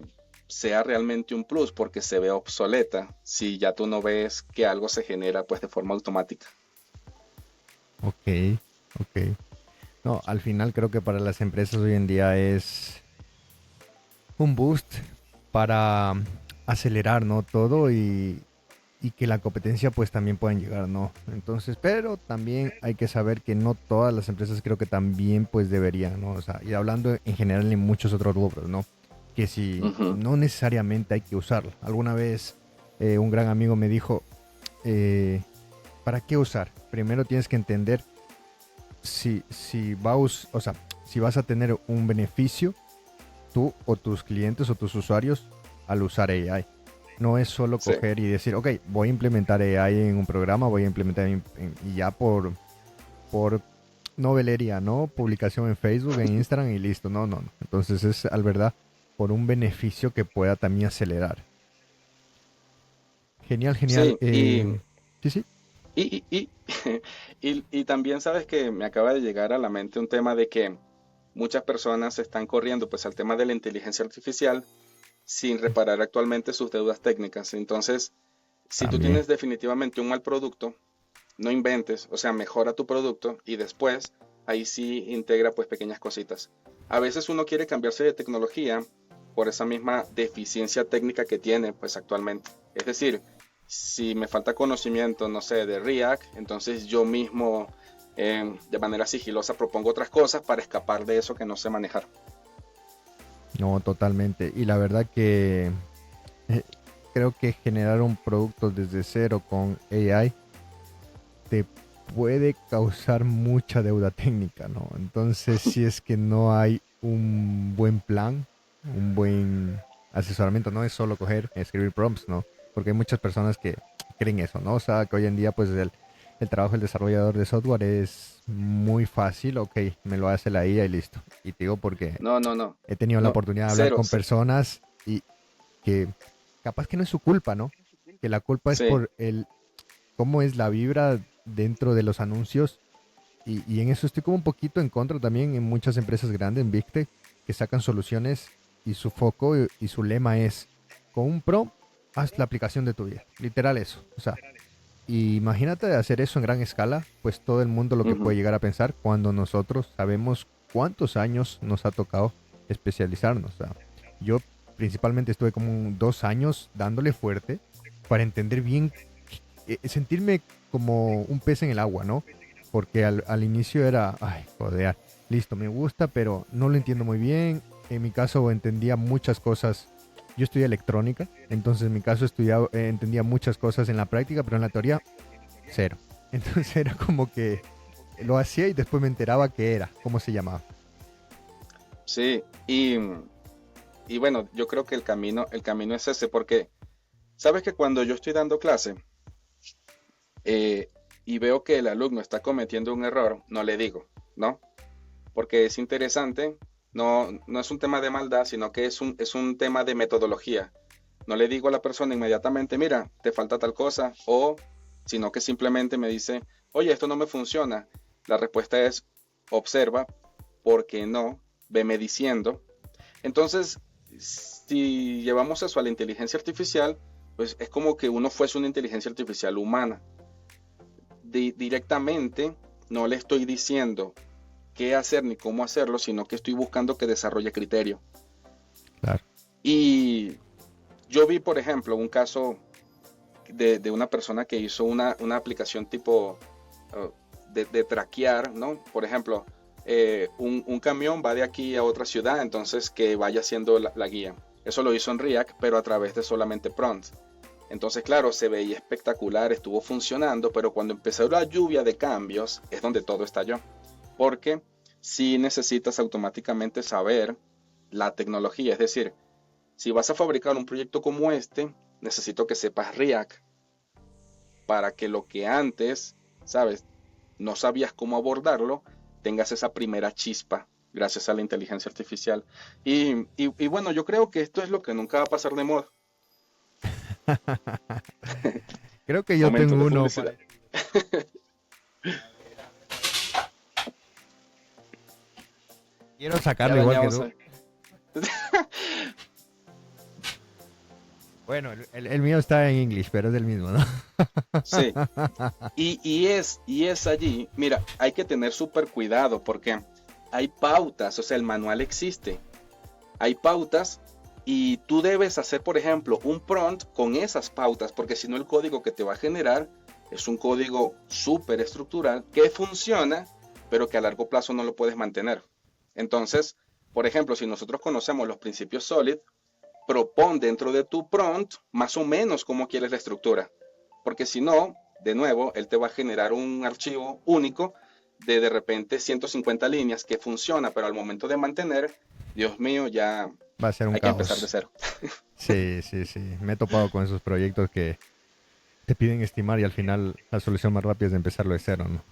sea realmente un plus, porque se ve obsoleta si ya tú no ves que algo se genera pues de forma automática. Ok, ok. No, al final creo que para las empresas hoy en día es un boost para acelerar, ¿no? Todo y que la competencia pues también puedan llegar, ¿no? Entonces, pero también hay que saber que no todas las empresas creo que también pues deberían, ¿no? O sea, y hablando en general en muchos otros rubros, ¿no? Que si Ujú. no necesariamente hay que usarlo. Alguna vez un gran amigo me dijo, eh, ¿para qué usar? Primero tienes que entender o sea, si vas a tener un beneficio tú o tus clientes o tus usuarios al usar AI. No es solo Sí, coger y decir, ok, voy a implementar AI en un programa, voy a implementar y ya por novelería, ¿no? Publicación en Facebook, en Instagram y listo. No, no, no. Entonces es al verdad por un beneficio que pueda también acelerar. Genial, genial. sí, y, Sí, sí. y, y, y, y también sabes que me acaba de llegar a la mente un tema de que muchas personas están corriendo pues al tema de la inteligencia artificial sin reparar actualmente sus deudas técnicas. Entonces, si tú También. tienes definitivamente un mal producto, no inventes, o sea, mejora tu producto y después ahí sí integra pues pequeñas cositas. A veces uno quiere cambiarse de tecnología por esa misma deficiencia técnica que tiene pues actualmente. Es decir, si me falta conocimiento, no sé, de React, entonces yo mismo de manera sigilosa propongo otras cosas para escapar de eso que no sé manejar. No, totalmente. Y la verdad que eh, creo que generar un producto desde cero con AI te puede causar mucha deuda técnica, ¿no? Entonces, si es que no hay un buen plan, un buen asesoramiento, no es solo coger, escribir prompts, ¿no? Porque hay muchas personas que creen eso, ¿no? O sea, que hoy en día, pues el trabajo del desarrollador de software es muy fácil, ok, me lo hace la IA y listo. Y te digo porque No, no, no, he tenido la no, oportunidad de hablar cero, con personas y que capaz que no es su culpa, ¿no? Que la culpa es sí, por cómo es la vibra dentro de los anuncios y en eso estoy como un poquito en contra también en muchas empresas grandes, en Big Tech, que sacan soluciones y su foco y su lema es, con un pro, haz la aplicación de tu vida. Literal eso. O sea, y imagínate hacer eso en gran escala, pues todo el mundo lo que ujú, puede llegar a pensar cuando nosotros sabemos cuántos años nos ha tocado especializarnos. O sea, yo principalmente estuve como 2 años dándole fuerte para entender bien, sentirme como un pez en el agua, ¿no? Porque al inicio era, ay, joder, listo, me gusta, pero no lo entiendo muy bien. En mi caso entendía muchas cosas. Yo estudié electrónica, entonces en mi caso entendía muchas cosas en la práctica, pero en la teoría, cero. Entonces era como que lo hacía y después me enteraba qué era, cómo se llamaba. sí, y bueno, yo creo que el camino es ese, porque sabes que cuando yo estoy dando clase eh, y veo que el alumno está cometiendo un error, no le digo, ¿no? Porque es interesante, no es un tema de maldad, sino que es un tema de metodología. No le digo a la persona inmediatamente, mira, te falta tal cosa, o sino que simplemente me dice, oye, esto no me funciona. La respuesta es, observa, ¿por qué no? Veme diciendo. Entonces, si llevamos eso a la inteligencia artificial, pues es como que uno fuese una inteligencia artificial humana. Directamente no le estoy diciendo qué hacer ni cómo hacerlo, sino que estoy buscando que desarrolle criterio. Claro. Y yo vi, por ejemplo, un caso de una persona que hizo una aplicación tipo de traquear, ¿no? Por ejemplo, un camión va de aquí a otra ciudad, entonces que vaya haciendo la guía. Eso lo hizo en React, pero a través de solamente prompts. Entonces, claro, se veía espectacular, estuvo funcionando, pero cuando empezó la lluvia de cambios es donde todo estalló. Porque si necesitas automáticamente saber la tecnología, es decir, si vas a fabricar un proyecto como este, necesito que sepas React para que lo que antes, sabes, no sabías cómo abordarlo, tengas esa primera chispa gracias a la inteligencia artificial. Y bueno, yo creo que esto es lo que nunca va a pasar de moda. Creo que yo Momento tengo de uno para publicidad. decir, quiero Ya sacarlo igual que dañamos. tú. Bueno, el mío está en English, pero es del mismo, ¿no? Sí, y es allí, mira, hay que tener súper cuidado porque hay pautas, o sea, el manual existe, hay pautas y tú debes hacer, por ejemplo, un prompt con esas pautas, porque si no el código que te va a generar es un código súper estructural que funciona, pero que a largo plazo no lo puedes mantener. Entonces, por ejemplo, si nosotros conocemos los principios SOLID, propon dentro de tu prompt más o menos cómo quieres la estructura. Porque si no, de nuevo, él te va a generar un archivo único de repente 150 líneas que funciona, pero al momento de mantener, Dios mío, ya Va a ser un hay que empezar de caos. cero. Sí, sí, sí. Me he topado con esos proyectos que te piden estimar y al final la solución más rápida es empezarlo de cero, ¿no?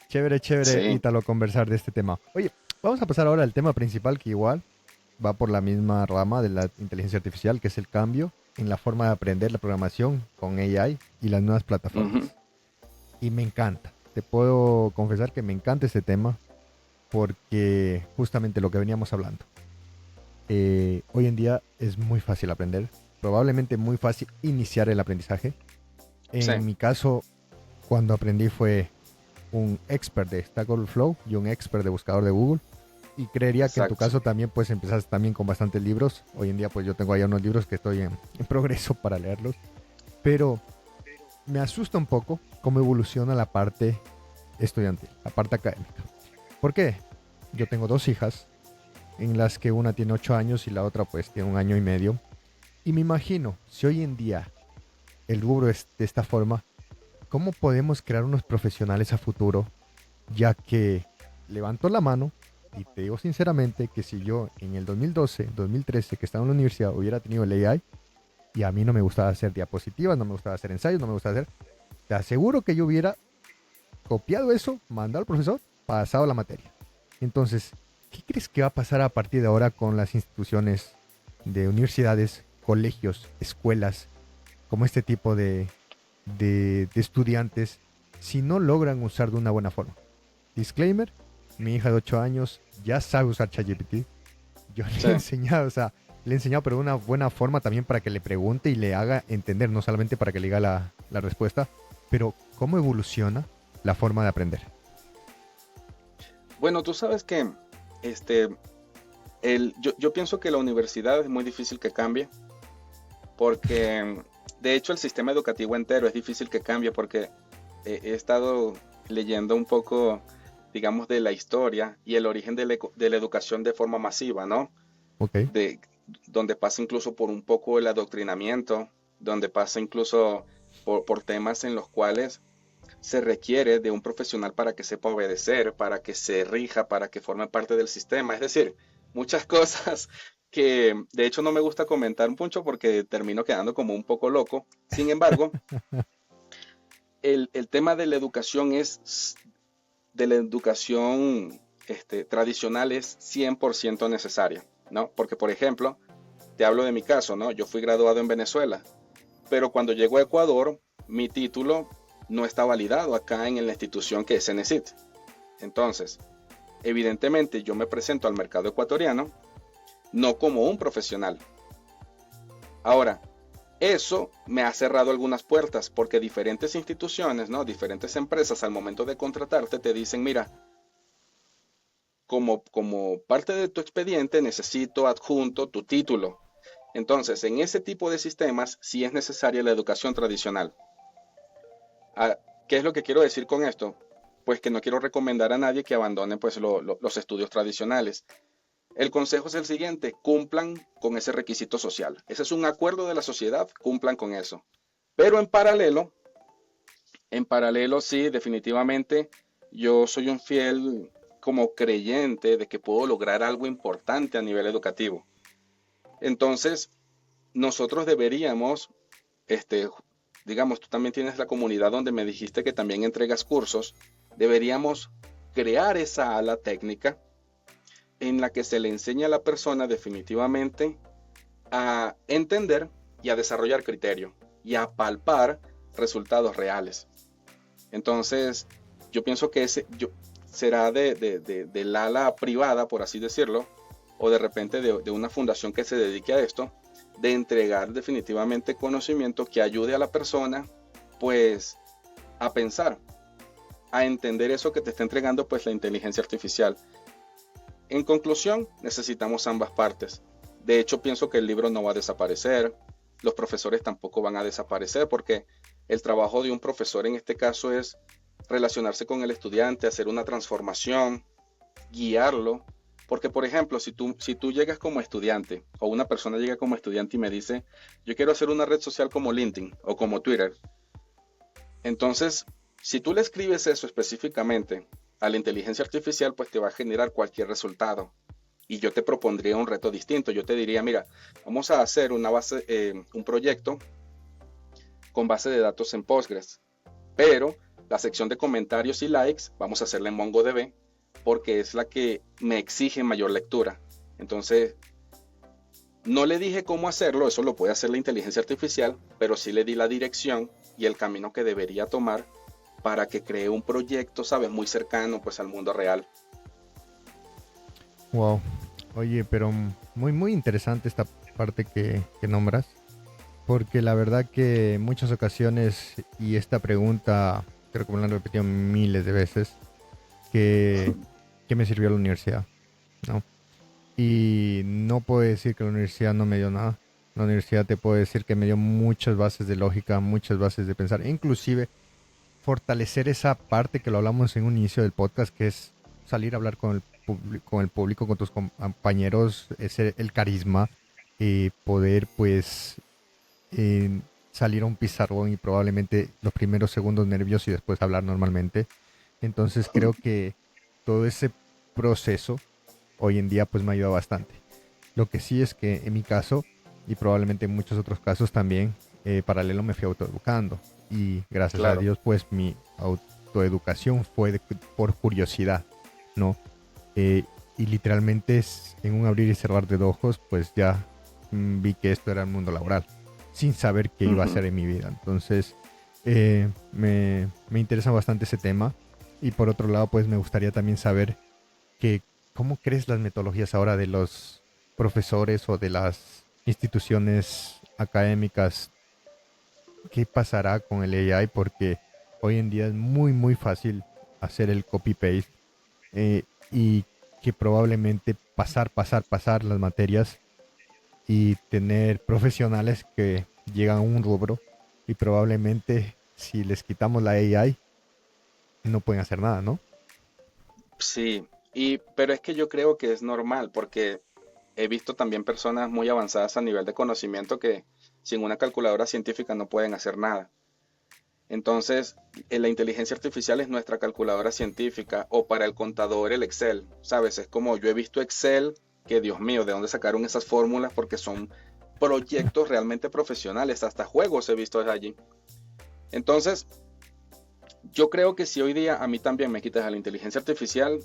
Chévere, chévere, Sí. Ítalo, conversar de este tema. Oye, vamos a pasar ahora al tema principal que igual va por la misma rama de la inteligencia artificial, que es el cambio en la forma de aprender la programación con AI y las nuevas Ujú. plataformas. Y me encanta. Te puedo confesar que me encanta este tema porque justamente lo que veníamos hablando. Hoy en día es muy fácil aprender, probablemente muy fácil iniciar el aprendizaje. Sí, En mi caso, cuando aprendí fue un expert de Stack Overflow y un expert de buscador de Google. Y creería que en tu exacto. caso también pues empezaste también con bastantes libros. Hoy en día pues yo tengo ahí unos libros que estoy en progreso para leerlos. Pero me asusta un poco cómo evoluciona la parte estudiantil, la parte académica. ¿Por qué? Yo tengo dos hijas, en las que una tiene 8 años y la otra pues tiene 1 año y medio. Y me imagino, si hoy en día el rubro es de esta forma, ¿cómo podemos crear unos profesionales a futuro? Ya que levanto la mano y te digo sinceramente que si yo en el 2012, 2013, que estaba en la universidad, hubiera tenido el AI, y a mí no me gustaba hacer diapositivas, no me gustaba hacer ensayos, no me gustaba hacer, te aseguro que yo hubiera copiado eso, mandado al profesor, pasado la materia. Entonces, ¿qué crees que va a pasar a partir de ahora con las instituciones de universidades, colegios, escuelas, como este tipo de estudiantes, si no logran usar de una buena forma? Disclaimer, mi hija de 8 años ya sabe usar ChatGPT. Yo le Sí. he enseñado, o sea, le he enseñado, pero de una buena forma también para que le pregunte y le haga entender, no solamente para que le diga la respuesta, pero cómo evoluciona la forma de aprender. Bueno, tú sabes que este, yo pienso que la universidad es muy difícil que cambie, porque de hecho el sistema educativo entero es difícil que cambie, porque he estado leyendo un poco, digamos, de la historia y el origen de la educación de forma masiva, ¿no? Ok, De, donde pasa incluso por un poco el adoctrinamiento, donde pasa incluso por temas en los cuales se requiere de un profesional para que sepa obedecer, para que se rija, para que forme parte del sistema. Es decir, muchas cosas que de hecho no me gusta comentar mucho porque termino quedando como un poco loco. Sin embargo, el tema de la educación tradicional es 100% necesaria, ¿no? Porque, por ejemplo, te hablo de mi caso, ¿no? Yo fui graduado en Venezuela, pero cuando llego a Ecuador, mi título no está validado acá en la institución que es CENESID. Entonces, evidentemente yo me presento al mercado ecuatoriano no como un profesional. Ahora, eso me ha cerrado algunas puertas porque diferentes instituciones, ¿no? Diferentes empresas al momento de contratarte te dicen, mira, como parte de tu expediente necesito adjunto tu título. Entonces, en ese tipo de sistemas sí es necesaria la educación tradicional. Ah, ¿qué es lo que quiero decir con esto? Pues que no quiero recomendar a nadie que abandone pues, los estudios tradicionales. El consejo es el siguiente: cumplan con ese requisito social. Ese es un acuerdo de la sociedad, cumplan con eso. Pero en paralelo sí, definitivamente, yo soy un fiel como creyente de que puedo lograr algo importante a nivel educativo. Entonces, nosotros deberíamos, este, digamos, tú también tienes la comunidad donde me dijiste que también entregas cursos, deberíamos crear esa ala técnica en la que se le enseña a la persona definitivamente a entender y a desarrollar criterio y a palpar resultados reales. Entonces, yo pienso que será del ala privada, por así decirlo, o de repente de una fundación que se dedique a esto, de entregar definitivamente conocimiento que ayude a la persona, pues, a pensar, a entender eso que te está entregando, pues, la inteligencia artificial. En conclusión, necesitamos ambas partes. De hecho, pienso que el libro no va a desaparecer, los profesores tampoco van a desaparecer, porque el trabajo de un profesor en este caso es relacionarse con el estudiante, hacer una transformación, guiarlo. Porque, por ejemplo, si tú llegas como estudiante o una persona llega como estudiante y me dice, yo quiero hacer una red social como LinkedIn o como Twitter, entonces, si tú le escribes eso específicamente a la inteligencia artificial, pues te va a generar cualquier resultado. Y yo te propondría un reto distinto. Yo te diría, mira, vamos a hacer un proyecto con base de datos en Postgres, pero la sección de comentarios y likes vamos a hacerla en MongoDB porque es la que me exige mayor lectura. Entonces, no le dije cómo hacerlo, eso lo puede hacer la inteligencia artificial, pero sí le di la dirección y el camino que debería tomar para que cree un proyecto, ¿sabes? Muy cercano pues al mundo real. wow. Oye, pero muy, muy interesante esta parte que nombras, porque la verdad que en muchas ocasiones, y esta pregunta creo que me la han repetido miles de veces, que, ¿qué me sirvió la universidad? ¿No? Y no puedo decir que la universidad no me dio nada. La universidad te puedo decir que me dio muchas bases de lógica, muchas bases de pensar, e inclusive fortalecer esa parte que lo hablamos en un inicio del podcast, que es salir a hablar con el público, con tus compañeros, ese, el carisma, poder pues eh, salir a un pizarrón y probablemente los primeros segundos nervios y después hablar normalmente. Entonces creo que todo ese proceso hoy en día pues me ayuda bastante. Lo que sí es que en mi caso y probablemente en muchos otros casos también, paralelo me fui autoeducando y gracias a Claro. Dios pues mi autoeducación fue por curiosidad, ¿no? Eh, y literalmente es, en un abrir y cerrar de ojos pues ya vi que esto era el mundo laboral sin saber qué iba a Ujú. hacer en mi vida. Entonces me interesa bastante ese tema y por otro lado pues me gustaría también saber que cómo crees las metodologías ahora de los profesores o de las instituciones académicas. ¿Qué pasará con el AI? Porque hoy en día es muy, muy fácil hacer el copy-paste y que probablemente pasar las materias y tener profesionales que llegan a un rubro y probablemente si les quitamos la AI no pueden hacer nada, ¿no? Sí, pero es que yo creo que es normal porque he visto también personas muy avanzadas a nivel de conocimiento que sin una calculadora científica no pueden hacer nada. Entonces, la inteligencia artificial es nuestra calculadora científica o para el contador el Excel, ¿sabes? Es como yo he visto Excel, que Dios mío, ¿de dónde sacaron esas fórmulas? Porque son proyectos realmente profesionales, hasta juegos he visto allí. Entonces, yo creo que si hoy día a mí también me quitas a la inteligencia artificial,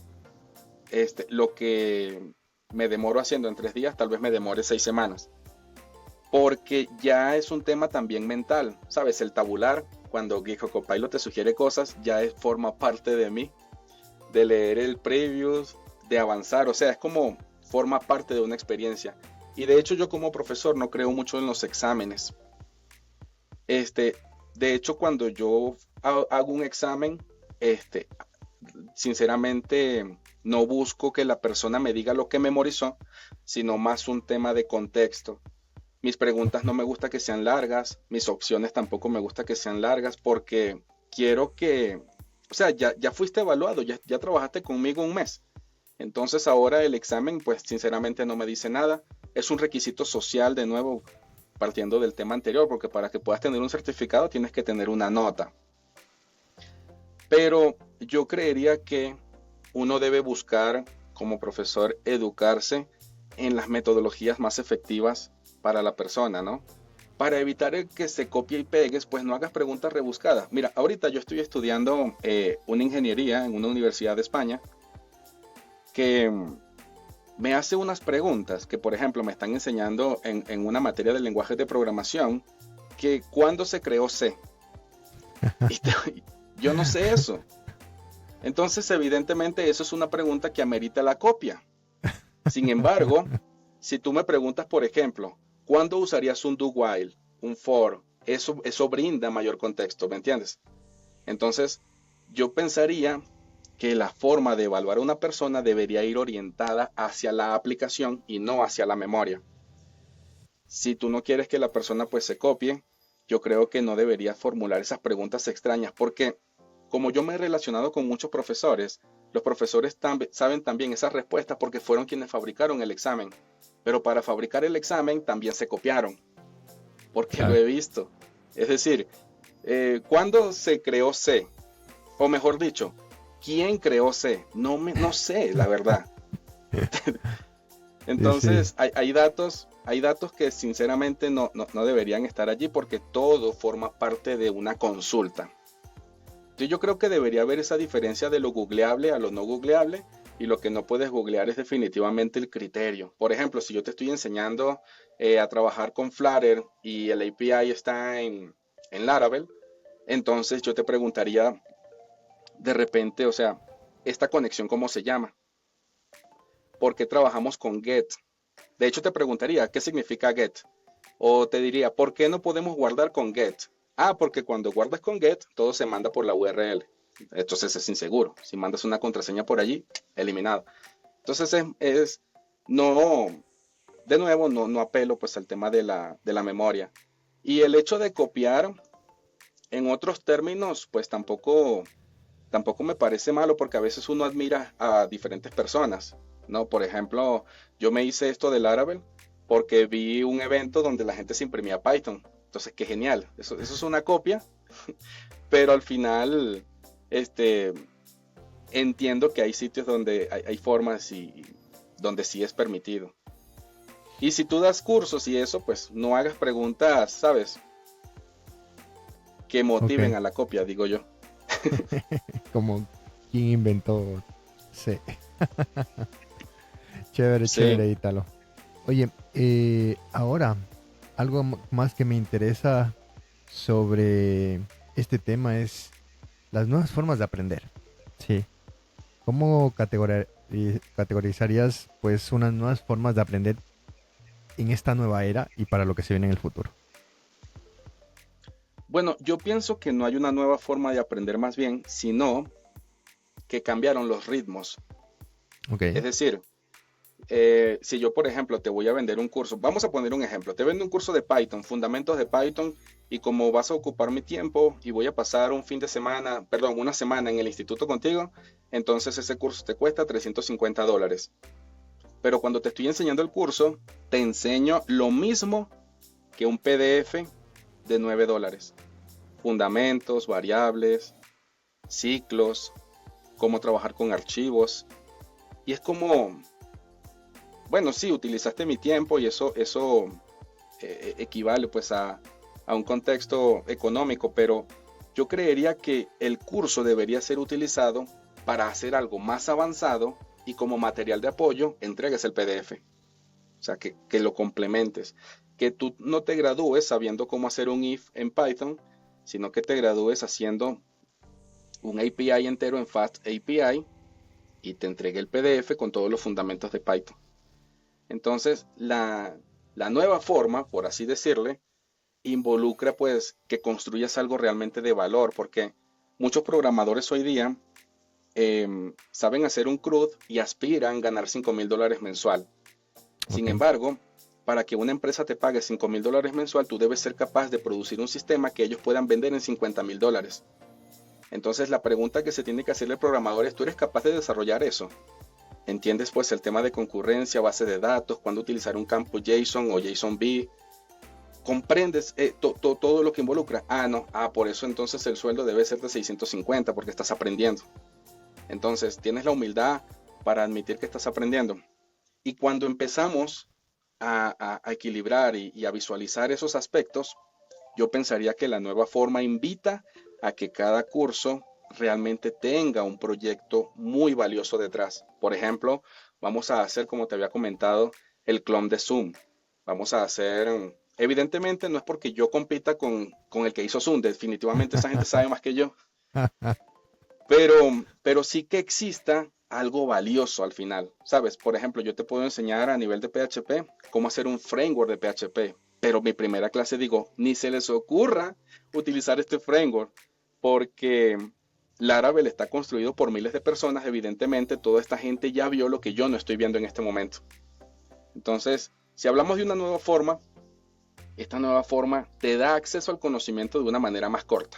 lo que me demoro haciendo en 3 días, tal vez me demore 6 semanas. Porque ya es un tema también mental, ¿sabes? El tabular, cuando GitHub Copilot te sugiere cosas, ya forma parte de mí, de leer el previews, de avanzar, o sea, es como forma parte de una experiencia. Y de hecho yo como profesor no creo mucho en los exámenes. Este, de hecho cuando yo hago un examen, este, sinceramente no busco que la persona me diga lo que memorizó, sino más un tema de contexto. Mis preguntas no me gusta que sean largas, mis opciones tampoco me gusta que sean largas porque quiero que, o sea, ya fuiste evaluado, ya trabajaste conmigo un mes. Entonces ahora el examen, pues sinceramente no me dice nada. Es un requisito social de nuevo, partiendo del tema anterior, porque para que puedas tener un certificado tienes que tener una nota. Pero yo creería que uno debe buscar como profesor educarse en las metodologías más efectivas para la persona, ¿no? Para evitar el que se copie y pegues, pues no hagas preguntas rebuscadas. Mira, ahorita yo estoy estudiando una ingeniería en una universidad de España que me hace unas preguntas que, por ejemplo, me están enseñando en una materia de lenguajes de programación que cuándo se creó C. Y yo no sé eso. Entonces, evidentemente, eso es una pregunta que amerita la copia. Sin embargo, si tú me preguntas, por ejemplo, ¿cuándo usarías un do while, un for? Eso brinda mayor contexto, ¿me entiendes? Entonces, yo pensaría que la forma de evaluar a una persona debería ir orientada hacia la aplicación y no hacia la memoria. Si tú no quieres que la persona pues se copie, yo creo que no deberías formular esas preguntas extrañas porque como yo me he relacionado con muchos profesores, los profesores saben también esas respuestas porque fueron quienes fabricaron el examen. Pero para fabricar el examen también se copiaron, porque lo Claro. he visto. Es decir, ¿cuándo se creó C? O mejor dicho, ¿quién creó C? No sé, la verdad. Sí, sí. Entonces, hay datos que sinceramente no deberían estar allí porque todo forma parte de una consulta. Entonces, yo creo que debería haber esa diferencia de lo googleable a lo no googleable y lo que no puedes googlear es definitivamente el criterio. Por ejemplo, si yo te estoy enseñando a trabajar con Flutter y el API está en Laravel, entonces yo te preguntaría de repente, o sea, esta conexión, ¿cómo se llama? ¿Por qué trabajamos con get? De hecho, te preguntaría, ¿qué significa get? O te diría, ¿por qué no podemos guardar con get? Ah, porque cuando guardas con get, todo se manda por la URL. Entonces es inseguro. Si mandas una contraseña por allí, eliminado. Entonces no. de nuevo, no apelo pues al tema de la memoria. Y el hecho de copiar en otros términos, pues tampoco me parece malo porque a veces uno admira a diferentes personas, ¿no? Por ejemplo, yo me hice esto del Laravel porque vi un evento donde la gente se imprimía Python. Entonces, qué genial. Eso es una copia, pero al final, este, entiendo que hay sitios donde hay formas y donde sí es permitido. Y si tú das cursos y eso, pues no hagas preguntas, ¿sabes? Que Ok, motiven a la copia, digo yo. como quién inventó C. Chévere, Sí. chévere, Ítalo. Oye, ahora, algo más que me interesa sobre este tema es las nuevas formas de aprender. Sí. ¿Cómo categorizarías pues unas nuevas formas de aprender en esta nueva era y para lo que se viene en el futuro? Bueno, yo pienso que no hay una nueva forma de aprender más bien, sino que cambiaron los ritmos. Ok, Es decir, si yo, por ejemplo, te voy a vender un curso, vamos a poner un ejemplo, te vendo un curso de Python, fundamentos de Python, y como vas a ocupar mi tiempo y voy a pasar un fin de semana, perdón, una semana en el instituto contigo, entonces ese curso te cuesta $350. Pero cuando te estoy enseñando el curso, te enseño lo mismo que un PDF de $9. Fundamentos, variables, ciclos, cómo trabajar con archivos. Y es como, bueno, sí, utilizaste mi tiempo y eso equivale pues a un contexto económico, pero yo creería que el curso debería ser utilizado para hacer algo más avanzado y como material de apoyo entregues el PDF. O sea, que lo complementes. Que tú no te gradúes sabiendo cómo hacer un if en Python, sino que te gradúes haciendo un API entero en Fast API y te entregue el PDF con todos los fundamentos de Python. Entonces, la nueva forma, por así decirle, involucra pues que construyas algo realmente de valor, porque muchos programadores hoy día saben hacer un CRUD y aspiran a ganar $5,000 mensual. Sin ok. embargo, para que una empresa te pague $5,000 mensual, tú debes ser capaz de producir un sistema que ellos puedan vender en $50,000. Entonces, la pregunta que se tiene que hacerle al programador es, ¿tú eres capaz de desarrollar eso? ¿Entiendes pues el tema de concurrencia, base de datos, cuándo utilizar un campo JSON o JSON-B? ¿Comprendes todo lo que involucra? Ah, no. Ah, por eso entonces el sueldo debe ser de 650 porque estás aprendiendo. Entonces, tienes la humildad para admitir que estás aprendiendo. Y cuando empezamos a equilibrar y a visualizar esos aspectos, yo pensaría que la nueva forma invita a que cada curso realmente tenga un proyecto muy valioso detrás. Por ejemplo, vamos a hacer, como te había comentado, el clon de Zoom. Vamos a hacer, evidentemente no es porque yo compita con el que hizo Zoom, definitivamente esa gente sabe más que yo, pero, pero sí que exista algo valioso al final. Sabes, por ejemplo, yo te puedo enseñar a nivel de PHP cómo hacer un framework de PHP, pero mi primera clase digo, ni se les ocurra utilizar este framework porque Laravel está construido por miles de personas, evidentemente toda esta gente ya vio lo que yo no estoy viendo en este momento. Entonces, si hablamos de una nueva forma, esta nueva forma te da acceso al conocimiento de una manera más corta.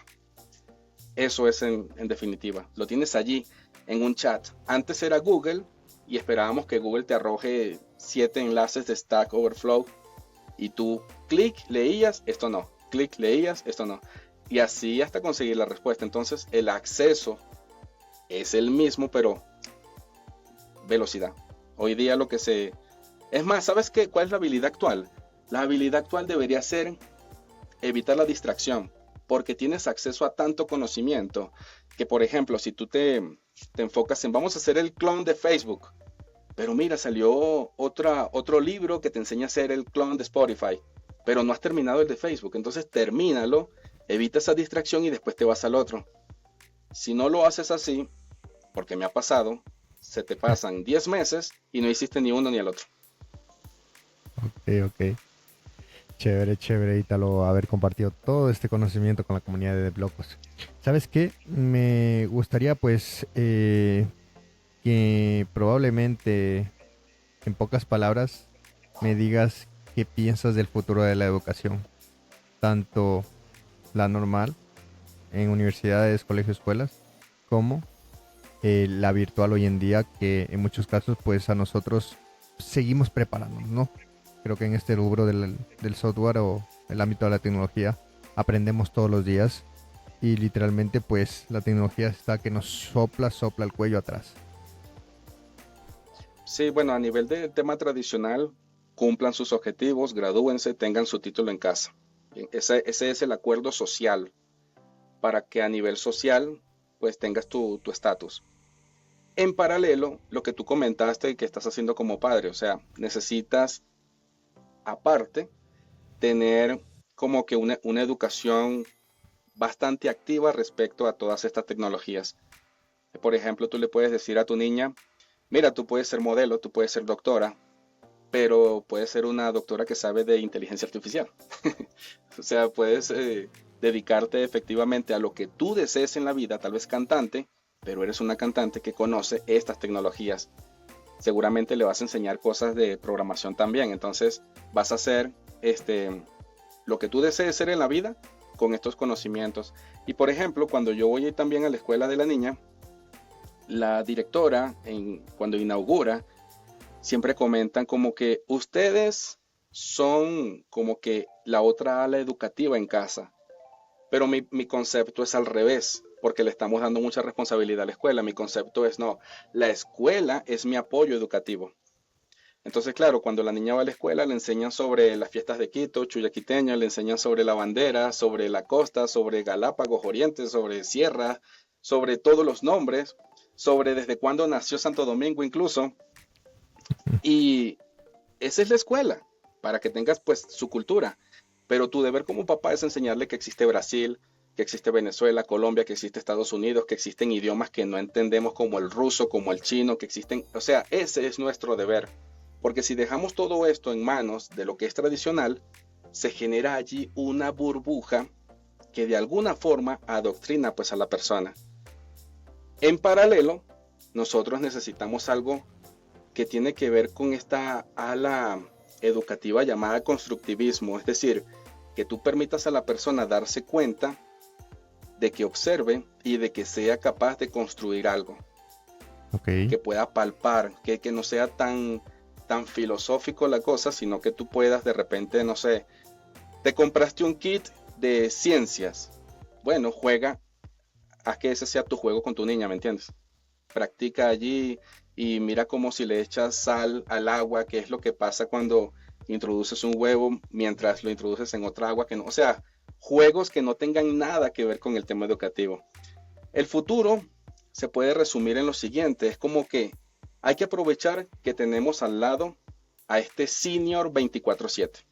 Eso es en definitiva. Lo tienes allí en un chat. Antes era Google y esperábamos que Google te arroje 7 enlaces de Stack Overflow y tú clic, leías, esto no. Clic, leías, esto no. Y así hasta conseguir la respuesta. Entonces el acceso es el mismo, pero velocidad. Hoy día lo que se... Es más, ¿sabes qué? ¿Cuál es la habilidad actual? La habilidad actual debería ser evitar la distracción, porque tienes acceso a tanto conocimiento que, por ejemplo, si tú te enfocas en vamos a hacer el clon de Facebook, pero mira, salió otro libro que te enseña a hacer el clon de Spotify, pero no has terminado el de Facebook, entonces termínalo, evita esa distracción y después te vas al otro. Si no lo haces así, porque me ha pasado, se te pasan 10 meses y no hiciste ni uno ni el otro. Ok, ok. Chévere, chévere, Ítalo, haber compartido todo este conocimiento con la comunidad de Deblocos. ¿Sabes qué? Me gustaría, pues, que probablemente, en pocas palabras, me digas qué piensas del futuro de la educación, tanto la normal en universidades, colegios, escuelas, como la virtual hoy en día, que en muchos casos pues a nosotros seguimos preparándonos, ¿no? Creo que en este rubro del software o el ámbito de la tecnología aprendemos todos los días y literalmente pues la tecnología está que nos sopla el cuello atrás. Sí, bueno, a nivel de tema tradicional, cumplan sus objetivos, gradúense, tengan su título en casa. Bien, ese es el acuerdo social para que a nivel social pues tengas tu estatus. En paralelo, lo que tú comentaste que estás haciendo como padre, o sea, necesitas aparte tener como que una educación bastante activa respecto a todas estas tecnologías. Por ejemplo, tú le puedes decir a tu niña, mira, tú puedes ser modelo, tú puedes ser doctora, pero puedes ser una doctora que sabe de inteligencia artificial. O sea, puedes dedicarte efectivamente a lo que tú desees en la vida, tal vez cantante, pero eres una cantante que conoce estas tecnologías. Seguramente le vas a enseñar cosas de programación también. Entonces vas a hacer lo que tú desees ser en la vida con estos conocimientos. Y por ejemplo, cuando yo voy también a la escuela de la niña, la directora, cuando inaugura, siempre comentan como que ustedes son como que la otra ala educativa en casa. Pero mi concepto es al revés, porque le estamos dando mucha responsabilidad a la escuela. Mi concepto es no, la escuela es mi apoyo educativo. Entonces, claro, cuando la niña va a la escuela le enseñan sobre las fiestas de Quito, Chuyaquiteño, le enseñan sobre la bandera, sobre la costa, sobre Galápagos, Oriente, sobre Sierra, sobre todos los nombres, sobre desde cuándo nació Santo Domingo incluso. Y esa es la escuela, para que tengas pues su cultura. Pero tu deber como papá es enseñarle que existe Brasil, que existe Venezuela, Colombia, que existe Estados Unidos, que existen idiomas que no entendemos como el ruso, como el chino, que existen, o sea, ese es nuestro deber. Porque si dejamos todo esto en manos de lo que es tradicional, se genera allí una burbuja que de alguna forma adoctrina pues a la persona. En paralelo, nosotros necesitamos algo que tiene que ver con esta ala educativa llamada constructivismo, es decir, que tú permitas a la persona darse cuenta de que observe y de que sea capaz de construir algo, Ok, que pueda palpar, que no sea tan filosófico la cosa, sino que tú puedas de repente, no sé, te compraste un kit de ciencias, bueno, juega, haz que ese sea tu juego con tu niña, ¿me entiendes? Practica allí y mira como si le echas sal al agua, qué es lo que pasa cuando introduces un huevo mientras lo introduces en otra agua que no, o sea, juegos que no tengan nada que ver con el tema educativo. El futuro se puede resumir en lo siguiente, es como que hay que aprovechar que tenemos al lado a este senior 24/7.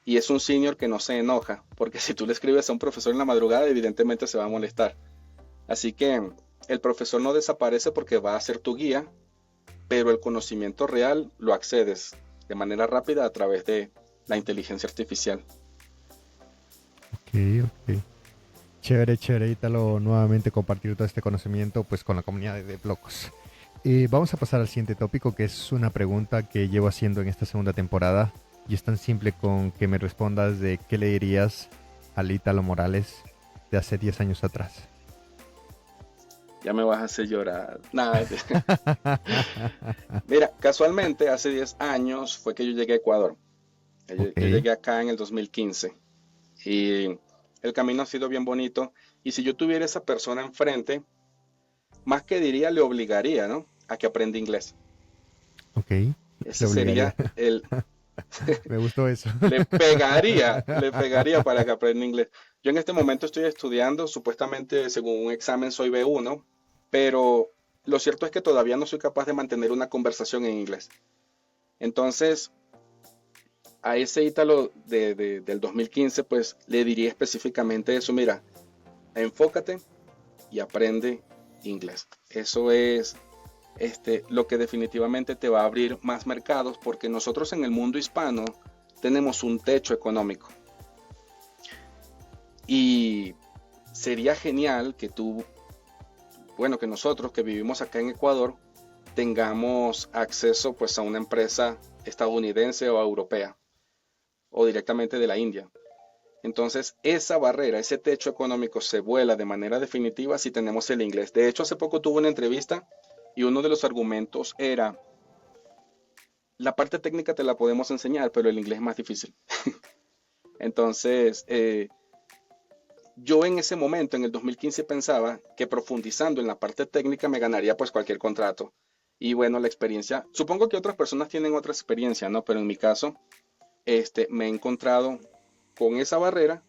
Y es un senior que no se enoja, porque si tú le escribes a un profesor en la madrugada, evidentemente se va a molestar. Así que el profesor no desaparece porque va a ser tu guía, pero el conocimiento real lo accedes de manera rápida a través de la inteligencia artificial. ok, ok. Chévere, chévere, Ítalo, nuevamente compartir todo este conocimiento pues con la comunidad de Blocos. Vamos a pasar al siguiente tópico, que es una pregunta que llevo haciendo en esta segunda temporada y es tan simple con que me respondas de qué le dirías al Ítalo Morales de hace 10 años atrás. Ya me vas a hacer llorar. Nada. Mira, casualmente hace 10 años fue que yo llegué a Ecuador. Ok, Yo llegué acá en el 2015 y el camino ha sido bien bonito. Y si yo tuviera esa persona enfrente, más que diría, le obligaría, ¿no? A que aprenda inglés. ok, le Ese obligaría. sería el, Me gustó eso. le pegaría para que aprenda inglés. Yo en este momento estoy estudiando, supuestamente según un examen soy B1, pero lo cierto es que todavía no soy capaz de mantener una conversación en inglés. Entonces, a ese Ítalo del 2015, pues le diría específicamente eso, mira, enfócate y aprende inglés. Eso es lo que definitivamente te va a abrir más mercados porque nosotros en el mundo hispano tenemos un techo económico y sería genial que tú, bueno, que nosotros que vivimos acá en Ecuador tengamos acceso pues a una empresa estadounidense o europea, o directamente de la India. Entonces, esa barrera, ese techo económico se vuela de manera definitiva si tenemos el inglés. De hecho, hace poco tuve una entrevista y uno de los argumentos era, la parte técnica te la podemos enseñar, pero el inglés es más difícil. Entonces, yo en ese momento, en el 2015, pensaba que profundizando en la parte técnica me ganaría pues cualquier contrato. Y bueno, la experiencia, supongo que otras personas tienen otra experiencia, ¿no? Pero en mi caso, me he encontrado con esa barrera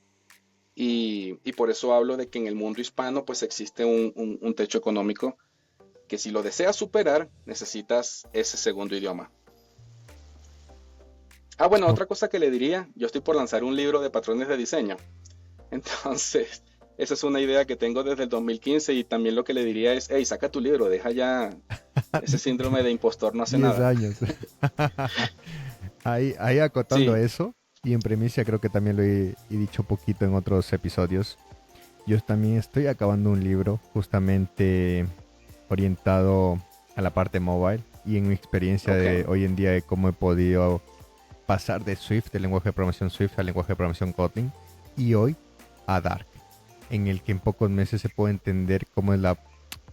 y por eso hablo de que en el mundo hispano pues existe un techo económico que si lo deseas superar, necesitas ese segundo idioma. Ah, bueno, Oh, otra cosa que le diría, yo estoy por lanzar un libro de patrones de diseño. Entonces, esa es una idea que tengo desde el 2015 y también lo que le diría es, hey, saca tu libro, deja ya ese síndrome de impostor, no hace 10 nada. años. Ahí acotando Sí. eso, y en premisa creo que también lo he dicho poquito en otros episodios. Yo también estoy acabando un libro justamente orientado a la parte mobile y en mi experiencia Ok. de hoy en día de cómo he podido pasar de Swift, del lenguaje de programación Swift al lenguaje de programación Kotlin y hoy a Dark, en el que en pocos meses se puede entender cómo es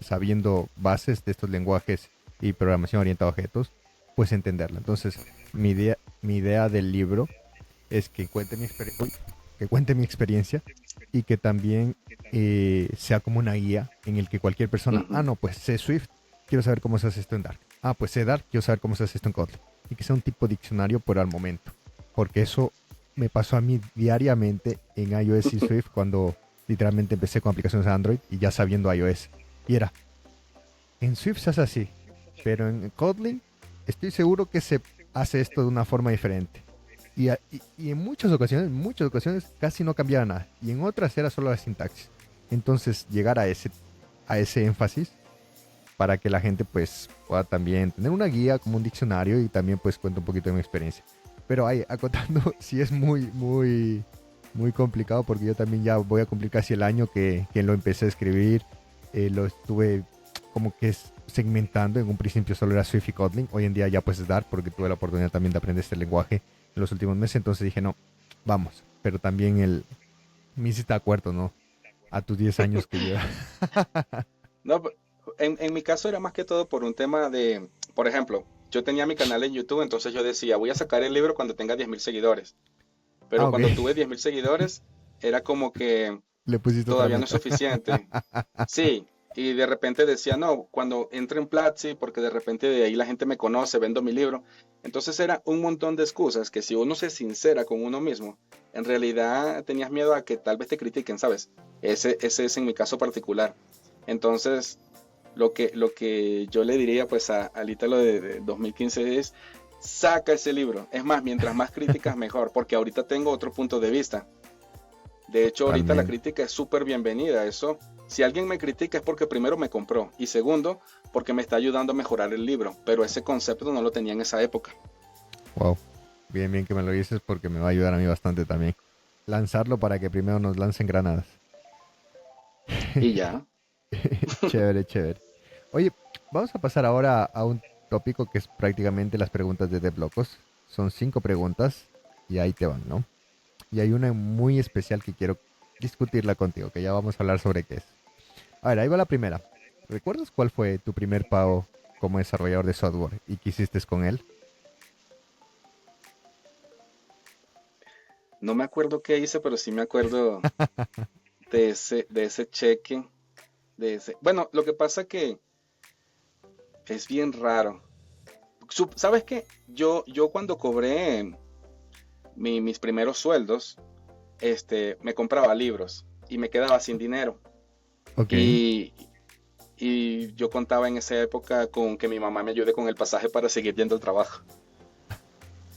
sabiendo bases de estos lenguajes y programación orientada a objetos, pues entenderla. Entonces, mi idea del libro es que cuente mi experiencia y que también sea como una guía en el que cualquier persona, Ujú. no, pues sé Swift, quiero saber cómo se hace esto en Dark. Pues sé Dark, quiero saber cómo se hace esto en Kotlin. Y que sea un tipo de diccionario por al momento. Porque eso me pasó a mí diariamente en iOS y Swift cuando literalmente empecé con aplicaciones Android y ya sabiendo iOS. Y era, en Swift se hace así, pero en Kotlin estoy seguro que se hace esto de una forma diferente. Y en muchas ocasiones casi no cambiaba nada. Y en otras era solo la sintaxis. Entonces llegar a ese énfasis para que la gente pues pueda también tener una guía como un diccionario y también pues cuente un poquito de mi experiencia. Pero ahí acotando sí es muy complicado porque yo también ya voy a cumplir casi el año que lo empecé a escribir. Lo estuve como que segmentando. En un principio solo era Swift y Kotlin. Hoy en día ya pues es Dart porque tuve la oportunidad también de aprender este lenguaje en los últimos meses. Entonces dije, no, vamos. Pero también me hiciste acuerdo, ¿no? A tus 10 años que lleva. No, en mi caso era más que todo por un tema de, por ejemplo, yo tenía mi canal en YouTube, entonces yo decía, voy a sacar el libro cuando tenga 10.000 seguidores. Pero Ok. cuando tuve 10.000 seguidores, era como que Le pusiste otra todavía no es meta. suficiente. Sí, y de repente decía, no, cuando entre en Platzi, porque de repente de ahí la gente me conoce, vendo mi libro. Entonces era un montón de excusas que si uno se sincera con uno mismo, en realidad tenías miedo a que tal vez te critiquen, ¿sabes? Ese es en mi caso particular. Entonces, lo que yo le diría pues al Ítalo de 2015 es, saca ese libro. Es más, mientras más críticas, mejor, porque ahorita tengo otro punto de vista. De hecho, ahorita la Totalmente. crítica es súper bienvenida. Eso, si alguien me critica es porque primero me compró y segundo, porque me está ayudando a mejorar el libro. Pero ese concepto no lo tenía en esa época. Wow. Bien, bien que me lo dices porque me va a ayudar a mí bastante también. Lanzarlo para que primero nos lancen granadas. Y ya. Chévere, chévere. Oye, vamos a pasar ahora a un tópico que es prácticamente las preguntas de Deblocos. Son 5 preguntas y ahí te van, ¿no? Y hay una muy especial que quiero discutirla contigo, que ya vamos a hablar sobre qué es. A ver, ahí va la primera. ¿Recuerdas cuál fue tu primer pago como desarrollador de software y qué hiciste con él? No me acuerdo qué hice, pero sí me acuerdo de ese cheque. Bueno, lo que pasa que es bien raro. ¿Sabes qué? Yo cuando cobré mis primeros sueldos, me compraba libros y me quedaba sin dinero. Ok, Y, y yo contaba en esa época con que mi mamá me ayude con el pasaje para seguir yendo al trabajo.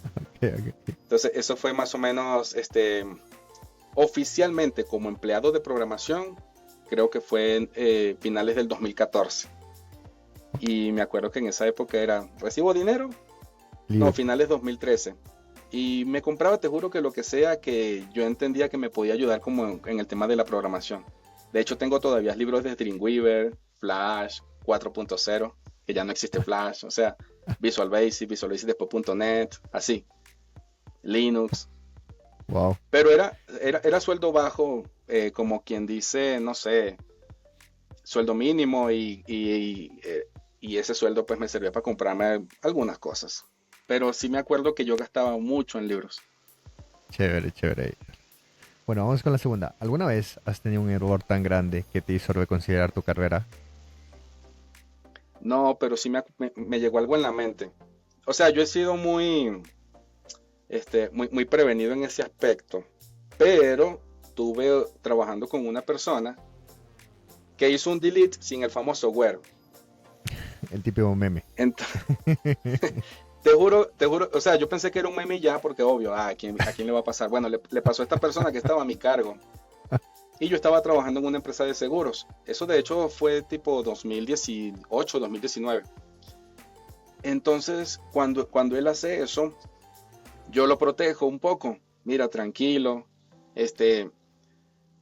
ok, ok. Entonces, eso fue más o menos, oficialmente como empleado de programación, creo que fue en finales del 2014. Y me acuerdo que en esa época era, ¿recibo dinero? No, Libros. finales 2013. Y me compraba, te juro que lo que sea que yo entendía que me podía ayudar como en el tema de la programación. De hecho, tengo todavía libros de Dreamweaver, Flash 4.0, que ya no existe Flash. O sea, Visual Basic, Visual Basic después .NET, así, Linux. Wow. Pero era sueldo bajo, como quien dice, no sé, sueldo mínimo y ese sueldo pues me servía para comprarme algunas cosas. Pero sí me acuerdo que yo gastaba mucho en libros. Chévere, chévere. Bueno, vamos con la segunda. ¿Alguna vez has tenido un error tan grande que te hizo reconsiderar tu carrera? No, pero sí me llegó algo en la mente. O sea, yo he sido muy prevenido en ese aspecto, pero tuve trabajando con una persona que hizo un delete sin el famoso where. El típico meme. Entonces, te juro, o sea, yo pensé que era un meme ya, porque obvio, ¿a quién le va a pasar? Bueno, le pasó a esta persona que estaba a mi cargo. Y yo estaba trabajando en una empresa de seguros. Eso de hecho fue tipo 2018, 2019. Entonces, cuando él hace eso, yo lo protejo un poco. Mira, tranquilo, este,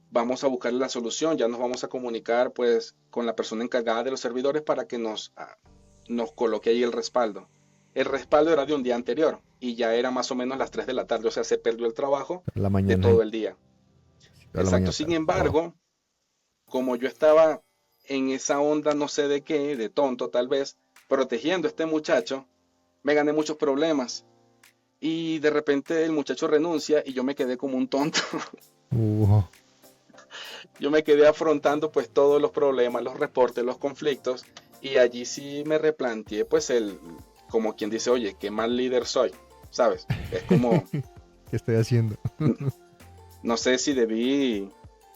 vamos a buscar la solución, ya nos vamos a comunicar pues con la persona encargada de los servidores para que nos coloque ahí el respaldo. El respaldo era de un día anterior y ya era más o menos las 3 de la tarde, o sea, se perdió el trabajo Toda la de mañana. todo el día. Toda la Exacto, mañana. sin Wow. embargo, como yo estaba en esa onda no sé de qué, de tonto tal vez, protegiendo a este muchacho, me gané muchos problemas. Y de repente el muchacho renuncia y yo me quedé como un tonto. Uh, Yo me quedé afrontando pues todos los problemas, los reportes, los conflictos. Y allí sí me replanteé pues como quien dice, oye, qué mal líder soy, ¿sabes? Es como, ¿Qué estoy haciendo? no sé si debí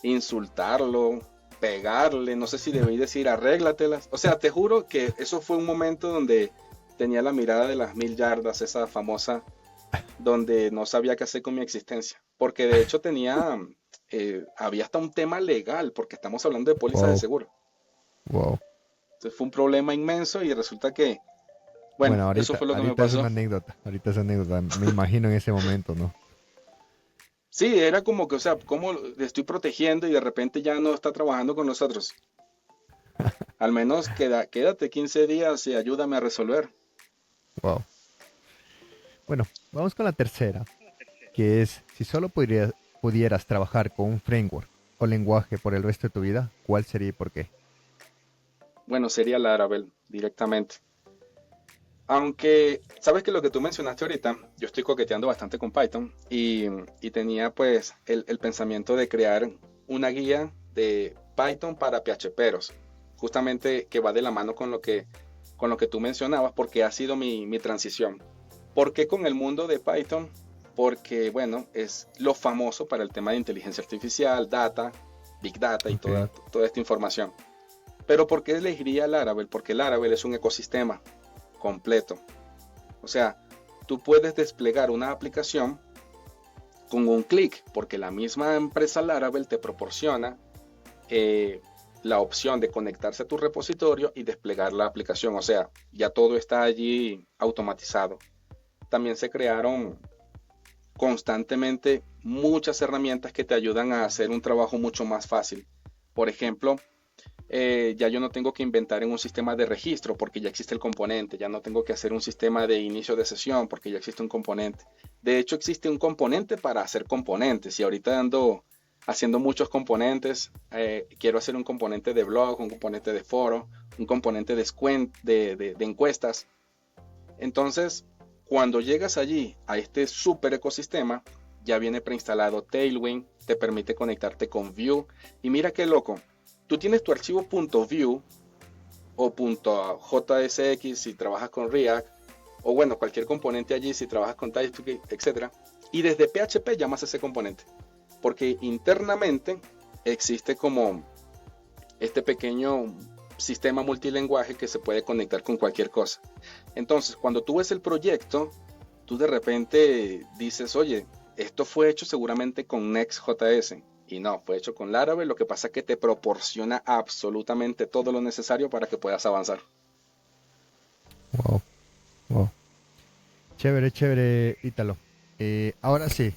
insultarlo, pegarle, no sé si debí decir arréglatelas. O sea, te juro que eso fue un momento donde tenía la mirada de las 1000 yardas, esa famosa, donde no sabía qué hacer con mi existencia. Porque de hecho había hasta un tema legal, porque estamos hablando de pólizas de Wow. seguro. Wow. Entonces fue un problema inmenso y resulta que, bueno, Bueno, eso ahorita, fue lo que me ahorita es una pasó. anécdota. Ahorita es anécdota. Me imagino en ese momento, ¿no? Sí, era como que, o sea, ¿cómo le estoy protegiendo y de repente ya no está trabajando con nosotros? Al menos quédate 15 días y ayúdame a resolver. Wow. Bueno, vamos con la tercera, que es, si solo pudieras trabajar con un framework o lenguaje por el resto de tu vida, ¿cuál sería y por qué? Bueno, sería Laravel directamente. Aunque, sabes que lo que tú mencionaste ahorita, yo estoy coqueteando bastante con Python y tenía pues el pensamiento de crear una guía de Python para PHPeros, justamente que va de la mano con lo que tú mencionabas, porque ha sido mi transición. ¿Por qué con el mundo de Python? Porque, bueno, es lo famoso para el tema de inteligencia artificial, data, big data y Ok. toda esta información. Pero ¿por qué elegiría Laravel? Porque Laravel es un ecosistema completo. O sea, tú puedes desplegar una aplicación con un clic, porque la misma empresa Laravel te proporciona eh, la opción de conectarse a tu repositorio y desplegar la aplicación. O sea, ya todo está allí automatizado. También se crearon constantemente muchas herramientas que te ayudan a hacer un trabajo mucho más fácil. Por ejemplo, ya yo no tengo que inventar en un sistema de registro porque ya existe el componente, ya no tengo que hacer un sistema de inicio de sesión porque ya existe un componente. De hecho, existe un componente para hacer componentes y ahorita ando haciendo muchos componentes. Quiero hacer un componente de blog, un componente de foro, un componente de encuestas. Entonces, cuando llegas allí a este super ecosistema, ya viene preinstalado Tailwind, te permite conectarte con Vue. Y mira qué loco, tú tienes tu archivo .vue o .jsx si trabajas con React, o bueno, cualquier componente allí si trabajas con TypeScript, etc. Y desde PHP llamas a ese componente, porque internamente existe como este pequeño sistema multilingüe que se puede conectar con cualquier cosa. Entonces, cuando tú ves el proyecto, tú de repente dices, oye, esto fue hecho seguramente con Next.js. Y no, fue hecho con Laravel, lo que pasa es que te proporciona absolutamente todo lo necesario para que puedas avanzar. Wow. Wow. Chévere, chévere, Ítalo. Ahora sí,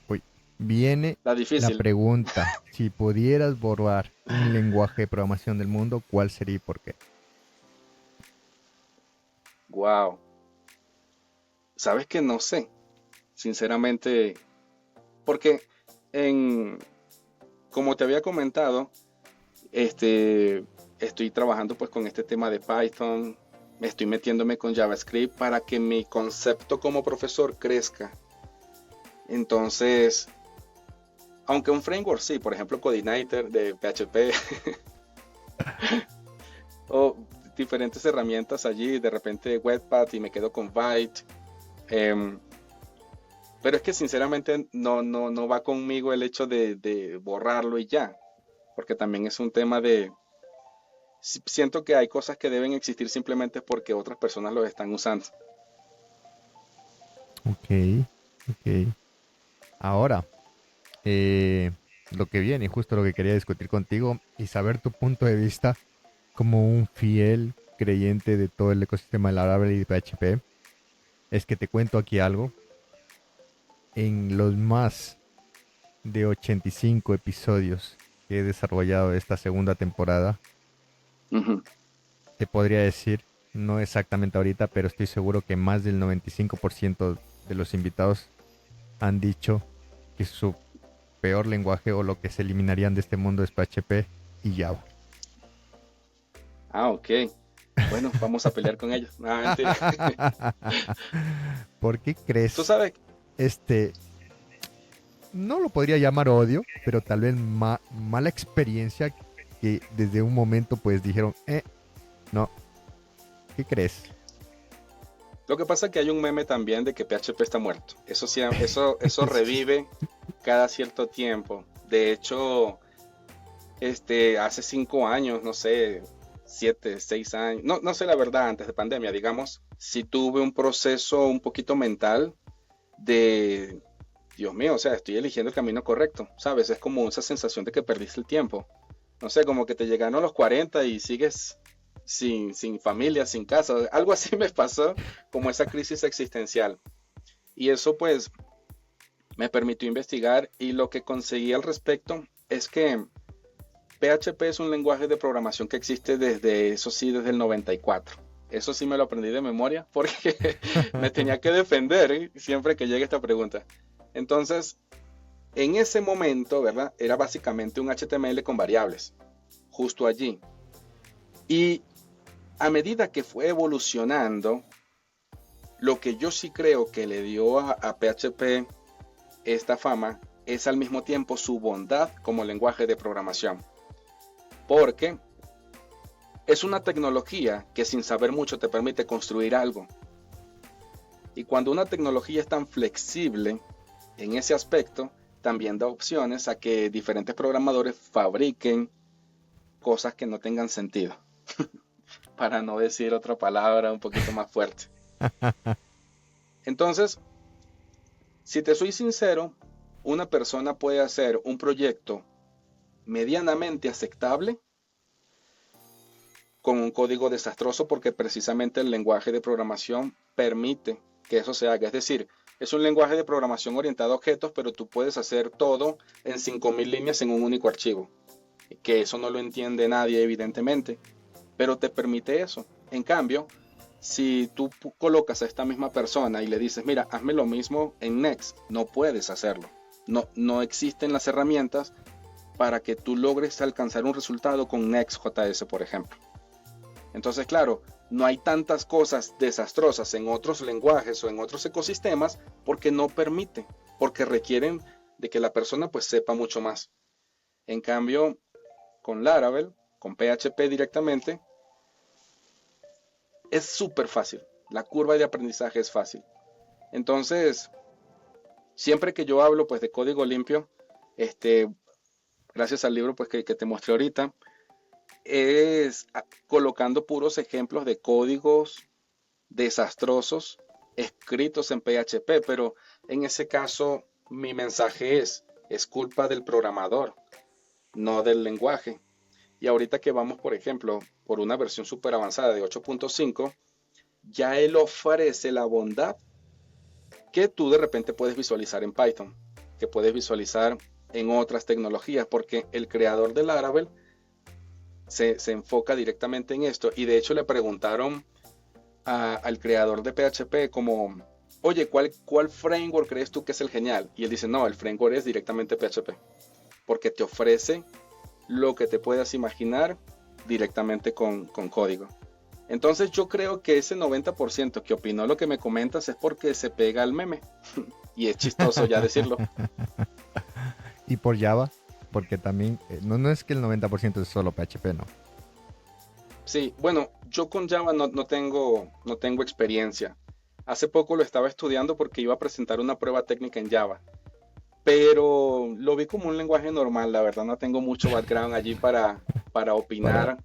uy, viene La la difícil. pregunta. Si pudieras borrar un lenguaje de programación del mundo, ¿cuál sería y por qué? Wow. sabes que no sé, sinceramente, porque en, como te había comentado, este, estoy trabajando pues con este tema de Python, estoy metiéndome con JavaScript para que mi concepto como profesor crezca. Entonces, aunque un framework sí, por ejemplo Codinator de PHP o diferentes herramientas allí, de repente Webpack y me quedo con Byte. em, pero es que sinceramente no va conmigo el hecho de borrarlo y ya, porque también es un tema de, siento que hay cosas que deben existir simplemente porque otras personas los están usando. Ok, ok. Ahora, eh, lo que viene, justo lo que quería discutir contigo y saber tu punto de vista como un fiel creyente de todo el ecosistema de Laravel y de PHP, es que te cuento aquí algo. En los más de 85 episodios que he desarrollado esta segunda temporada, Ujú. te podría decir, no exactamente ahorita, pero estoy seguro que más del 95% de los invitados han dicho que su peor lenguaje o lo que se eliminarían de este mundo es PHP y Java. Ah, ok. Bueno, vamos a pelear con ellos. Ah, mentira. ¿Por qué Tú crees sabes, este, no lo podría llamar odio, pero tal vez mala experiencia que desde un momento pues dijeron, no, ¿qué crees? lo que pasa es que hay un meme también de que PHP está muerto. Eso sí, eso revive cada cierto tiempo. De hecho, hace 5 años, no sé, 7, 6 años, no sé la verdad, antes de pandemia, digamos, sí tuve un proceso un poquito mental de, Dios mío, o sea, estoy eligiendo el camino correcto, ¿sabes? Es como esa sensación de que perdiste el tiempo. No sé, como que te llegaron los 40 y sigues sin familia, sin casa. Algo así me pasó, como esa crisis existencial. Y eso pues me permitió investigar y lo que conseguí al respecto es que PHP es un lenguaje de programación que existe desde, eso sí, desde el 94. Eso sí me lo aprendí de memoria porque me tenía que defender, siempre que llegue esta pregunta. Entonces, en ese momento, ¿verdad? Era básicamente un HTML con variables, justo allí. Y a medida que fue evolucionando, lo que yo sí creo que le dio a PHP esta fama es al mismo tiempo su bondad como lenguaje de programación. Porque es una tecnología que sin saber mucho te permite construir algo. Y cuando una tecnología es tan flexible en ese aspecto, también da opciones a que diferentes programadores fabriquen cosas que no tengan sentido. Para no decir otra palabra un poquito más fuerte. Entonces, si te soy sincero, una persona puede hacer un proyecto medianamente aceptable con un código desastroso porque precisamente el lenguaje de programación permite que eso se haga. Es decir, es un lenguaje de programación orientado a objetos, pero tú puedes hacer todo en 5000 líneas en un único archivo. Que eso no lo entiende nadie, evidentemente, pero te permite eso. En cambio, si tú colocas a esta misma persona y le dices, mira, hazme lo mismo en Next, no puedes hacerlo. No existen las herramientas para que tú logres alcanzar un resultado con Next.js, por ejemplo. Entonces, claro, no hay tantas cosas desastrosas en otros lenguajes o en otros ecosistemas porque no permite, porque requieren de que la persona pues sepa mucho más. En cambio, con Laravel, con PHP directamente, es súper fácil. La curva de aprendizaje es fácil. Entonces, siempre que yo hablo pues de código limpio, este, gracias al libro pues que te mostré ahorita, es colocando puros ejemplos de códigos desastrosos escritos en PHP, pero en ese caso mi mensaje es culpa del programador, no del lenguaje. Y ahorita que vamos, por ejemplo, por una versión súper avanzada de 8.5, ya él ofrece la bondad que tú de repente puedes visualizar en Python, que puedes visualizar en otras tecnologías, porque el creador de Laravel se enfoca directamente en esto. Y de hecho le preguntaron al creador de PHP como, oye, ¿cuál framework crees tú que es el genial? Y él dice, no, el framework es directamente PHP, porque te ofrece lo que te puedas imaginar directamente con código. Entonces yo creo que ese 90% que opinó lo que me comentas es porque se pega al meme. Y es chistoso ya decirlo. Y por Java, porque también, no es que el 90% es solo PHP, ¿no? Sí, bueno, yo con Java no tengo experiencia. Hace poco lo estaba estudiando porque iba a presentar una prueba técnica en Java, pero lo vi como un lenguaje normal, la verdad no tengo mucho background allí para Para, opinar, para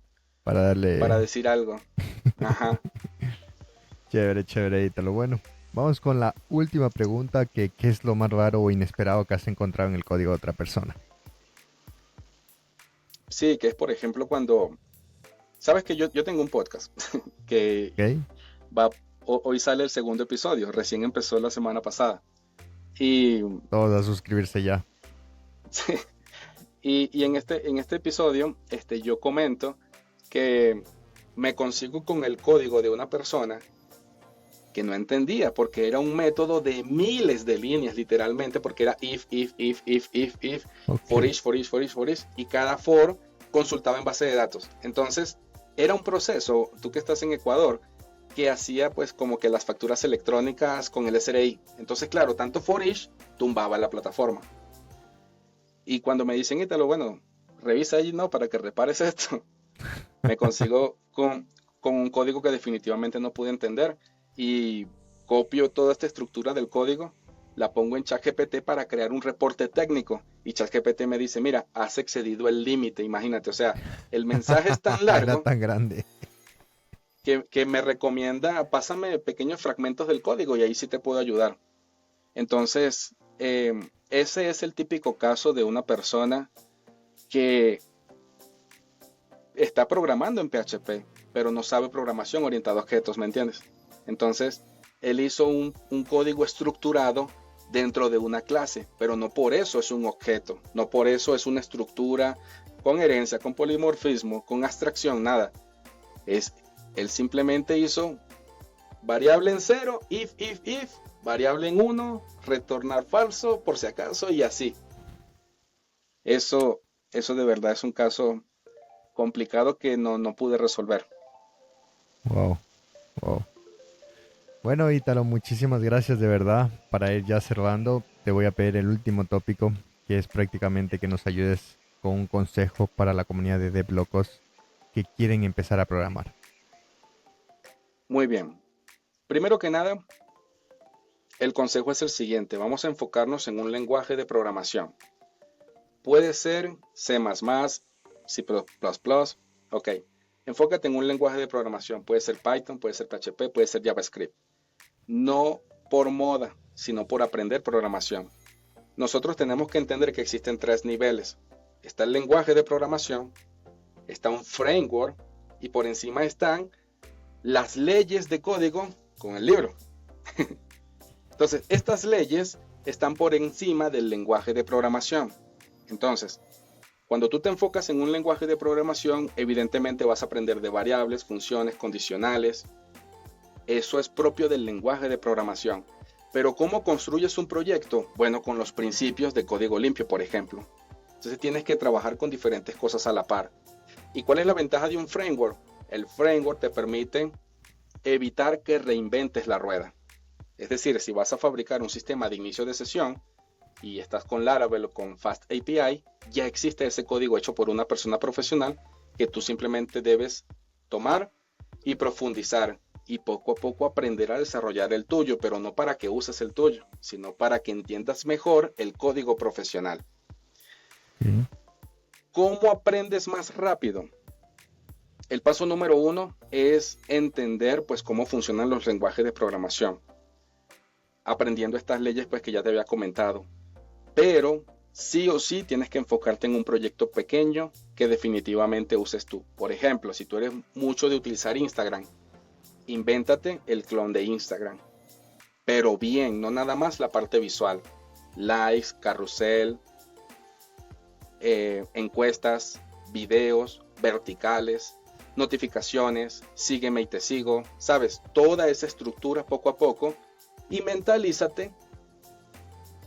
para darle decir algo. Ajá. chévere, chévere, Ítalo. Bueno, vamos con la última pregunta, que ¿qué es lo más raro o inesperado que has encontrado en el código de otra persona? Sí, que es por ejemplo cuando, sabes que yo tengo un podcast que ¿Ok? va, hoy sale el segundo episodio, recién empezó la semana pasada. Y, Todos a suscribirse ya. y en este episodio yo comento que me consigo con el código de una persona que no entendía, porque era un método de miles de líneas, literalmente, porque era if, Ok. for each, y cada for consultaba en base de datos. Entonces, era un proceso, tú que estás en Ecuador, que hacía pues como que las facturas electrónicas con el SRI. Entonces, claro, tanto for each tumbaba la plataforma. Y cuando me dicen, Ítalo, bueno, revisa allí, ¿no? Para que repares esto. Me consigo con un código que definitivamente no pude entender y copio toda esta estructura del código, la pongo en ChatGPT para crear un reporte técnico y ChatGPT me dice, mira, has excedido el límite, imagínate, o sea, el mensaje es tan Era largo tan grande. que me recomienda, pásame pequeños fragmentos del código y ahí sí te puedo ayudar. Entonces, ese es el típico caso de una persona que está programando en PHP, pero no sabe programación orientada a objetos, ¿me entiendes? Entonces, él hizo un código estructurado dentro de una clase, pero no por eso es un objeto, no por eso es una estructura con herencia, con polimorfismo, con abstracción, nada. Es, él simplemente hizo variable en cero, if, variable en uno, retornar falso por si acaso y así. Eso, eso de verdad es un caso complicado que no pude resolver. Wow, wow. Bueno, Ítalo, muchísimas gracias de verdad. Para ir ya cerrando, te voy a pedir el último tópico, que es prácticamente que nos ayudes con un consejo para la comunidad de deblocos que quieren empezar a programar. Muy bien. Primero que nada, el consejo es el siguiente. Vamos a enfocarnos en un lenguaje de programación. Puede ser C++, C++, ok. Enfócate en un lenguaje de programación. Puede ser Python, puede ser PHP, puede ser JavaScript. No por moda, sino por aprender programación. Nosotros tenemos que entender que existen tres niveles. Está el lenguaje de programación, está un framework y por encima están las leyes de código con el libro. Entonces, estas leyes están por encima del lenguaje de programación. Entonces, cuando tú te enfocas en un lenguaje de programación, evidentemente vas a aprender de variables, funciones, condicionales. Eso es propio del lenguaje de programación. Pero ¿cómo construyes un proyecto? Bueno, con los principios de código limpio, por ejemplo. Entonces tienes que trabajar con diferentes cosas a la par. ¿Y cuál es la ventaja de un framework? El framework te permite evitar que reinventes la rueda. Es decir, si vas a fabricar un sistema de inicio de sesión y estás con Laravel o con Fast API, ya existe ese código hecho por una persona profesional que tú simplemente debes tomar y profundizar y poco a poco aprender a desarrollar el tuyo, pero no para que uses el tuyo, sino para que entiendas mejor el código profesional. Sí. ¿Cómo aprendes más rápido? El paso número uno es entender pues cómo funcionan los lenguajes de programación, aprendiendo estas leyes pues que ya te había comentado. Pero sí o sí tienes que enfocarte en un proyecto pequeño que definitivamente uses tú. Por ejemplo, si tú eres mucho de utilizar Instagram, invéntate el clon de Instagram. Pero bien, no nada más la parte visual. Likes, carrusel, encuestas, videos, verticales, notificaciones, sígueme y te sigo. Sabes, toda esa estructura poco a poco y mentalízate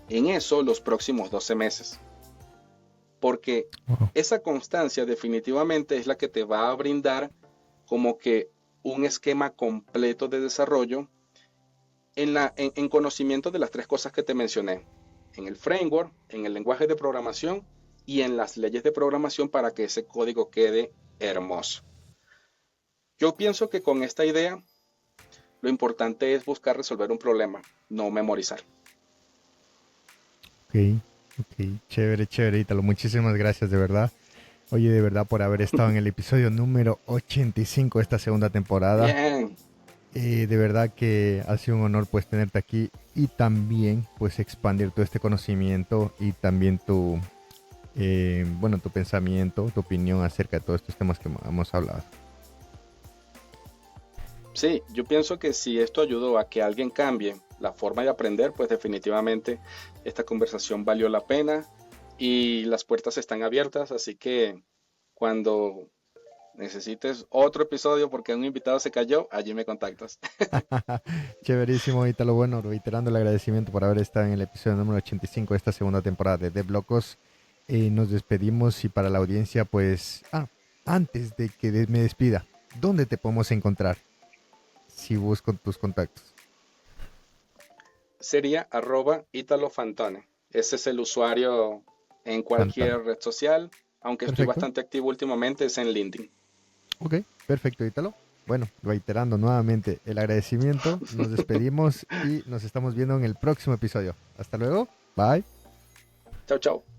en eso los próximos 12 meses. Porque Wow. esa constancia definitivamente es la que te va a brindar como que un esquema completo de desarrollo en conocimiento de las tres cosas que te mencioné, en el framework, en el lenguaje de programación y en las leyes de programación para que ese código quede hermoso. Yo pienso que con esta idea lo importante es buscar resolver un problema, no memorizar. Ok, ok, chévere, chévere, Ítalo. Muchísimas gracias, de verdad. Oye, de verdad, por haber estado en el episodio número 85 de esta segunda temporada. Bien, De verdad que ha sido un honor pues tenerte aquí y también pues expandir todo este conocimiento y también tu pensamiento, tu opinión acerca de todos estos temas que hemos hablado. sí, yo pienso que si esto ayudó a que alguien cambie la forma de aprender, pues definitivamente esta conversación valió la pena y las puertas están abiertas, así que cuando necesites otro episodio porque un invitado se cayó, allí me contactas. Chéverísimo, Ítalo. Bueno, reiterando el agradecimiento por haber estado en el episodio número 85 de esta segunda temporada de Deblocos. Nos despedimos y para la audiencia pues... antes de que me despida, ¿dónde te podemos encontrar? Si busco tus contactos. Sería @italofantone. Ese es el usuario en Fantano. cualquier red social, aunque estoy Perfecto. bastante activo últimamente, es en LinkedIn. Ok, perfecto, Ítalo. Bueno, reiterando nuevamente el agradecimiento, nos despedimos y nos estamos viendo en el próximo episodio. Hasta luego. Bye. Chao, chao.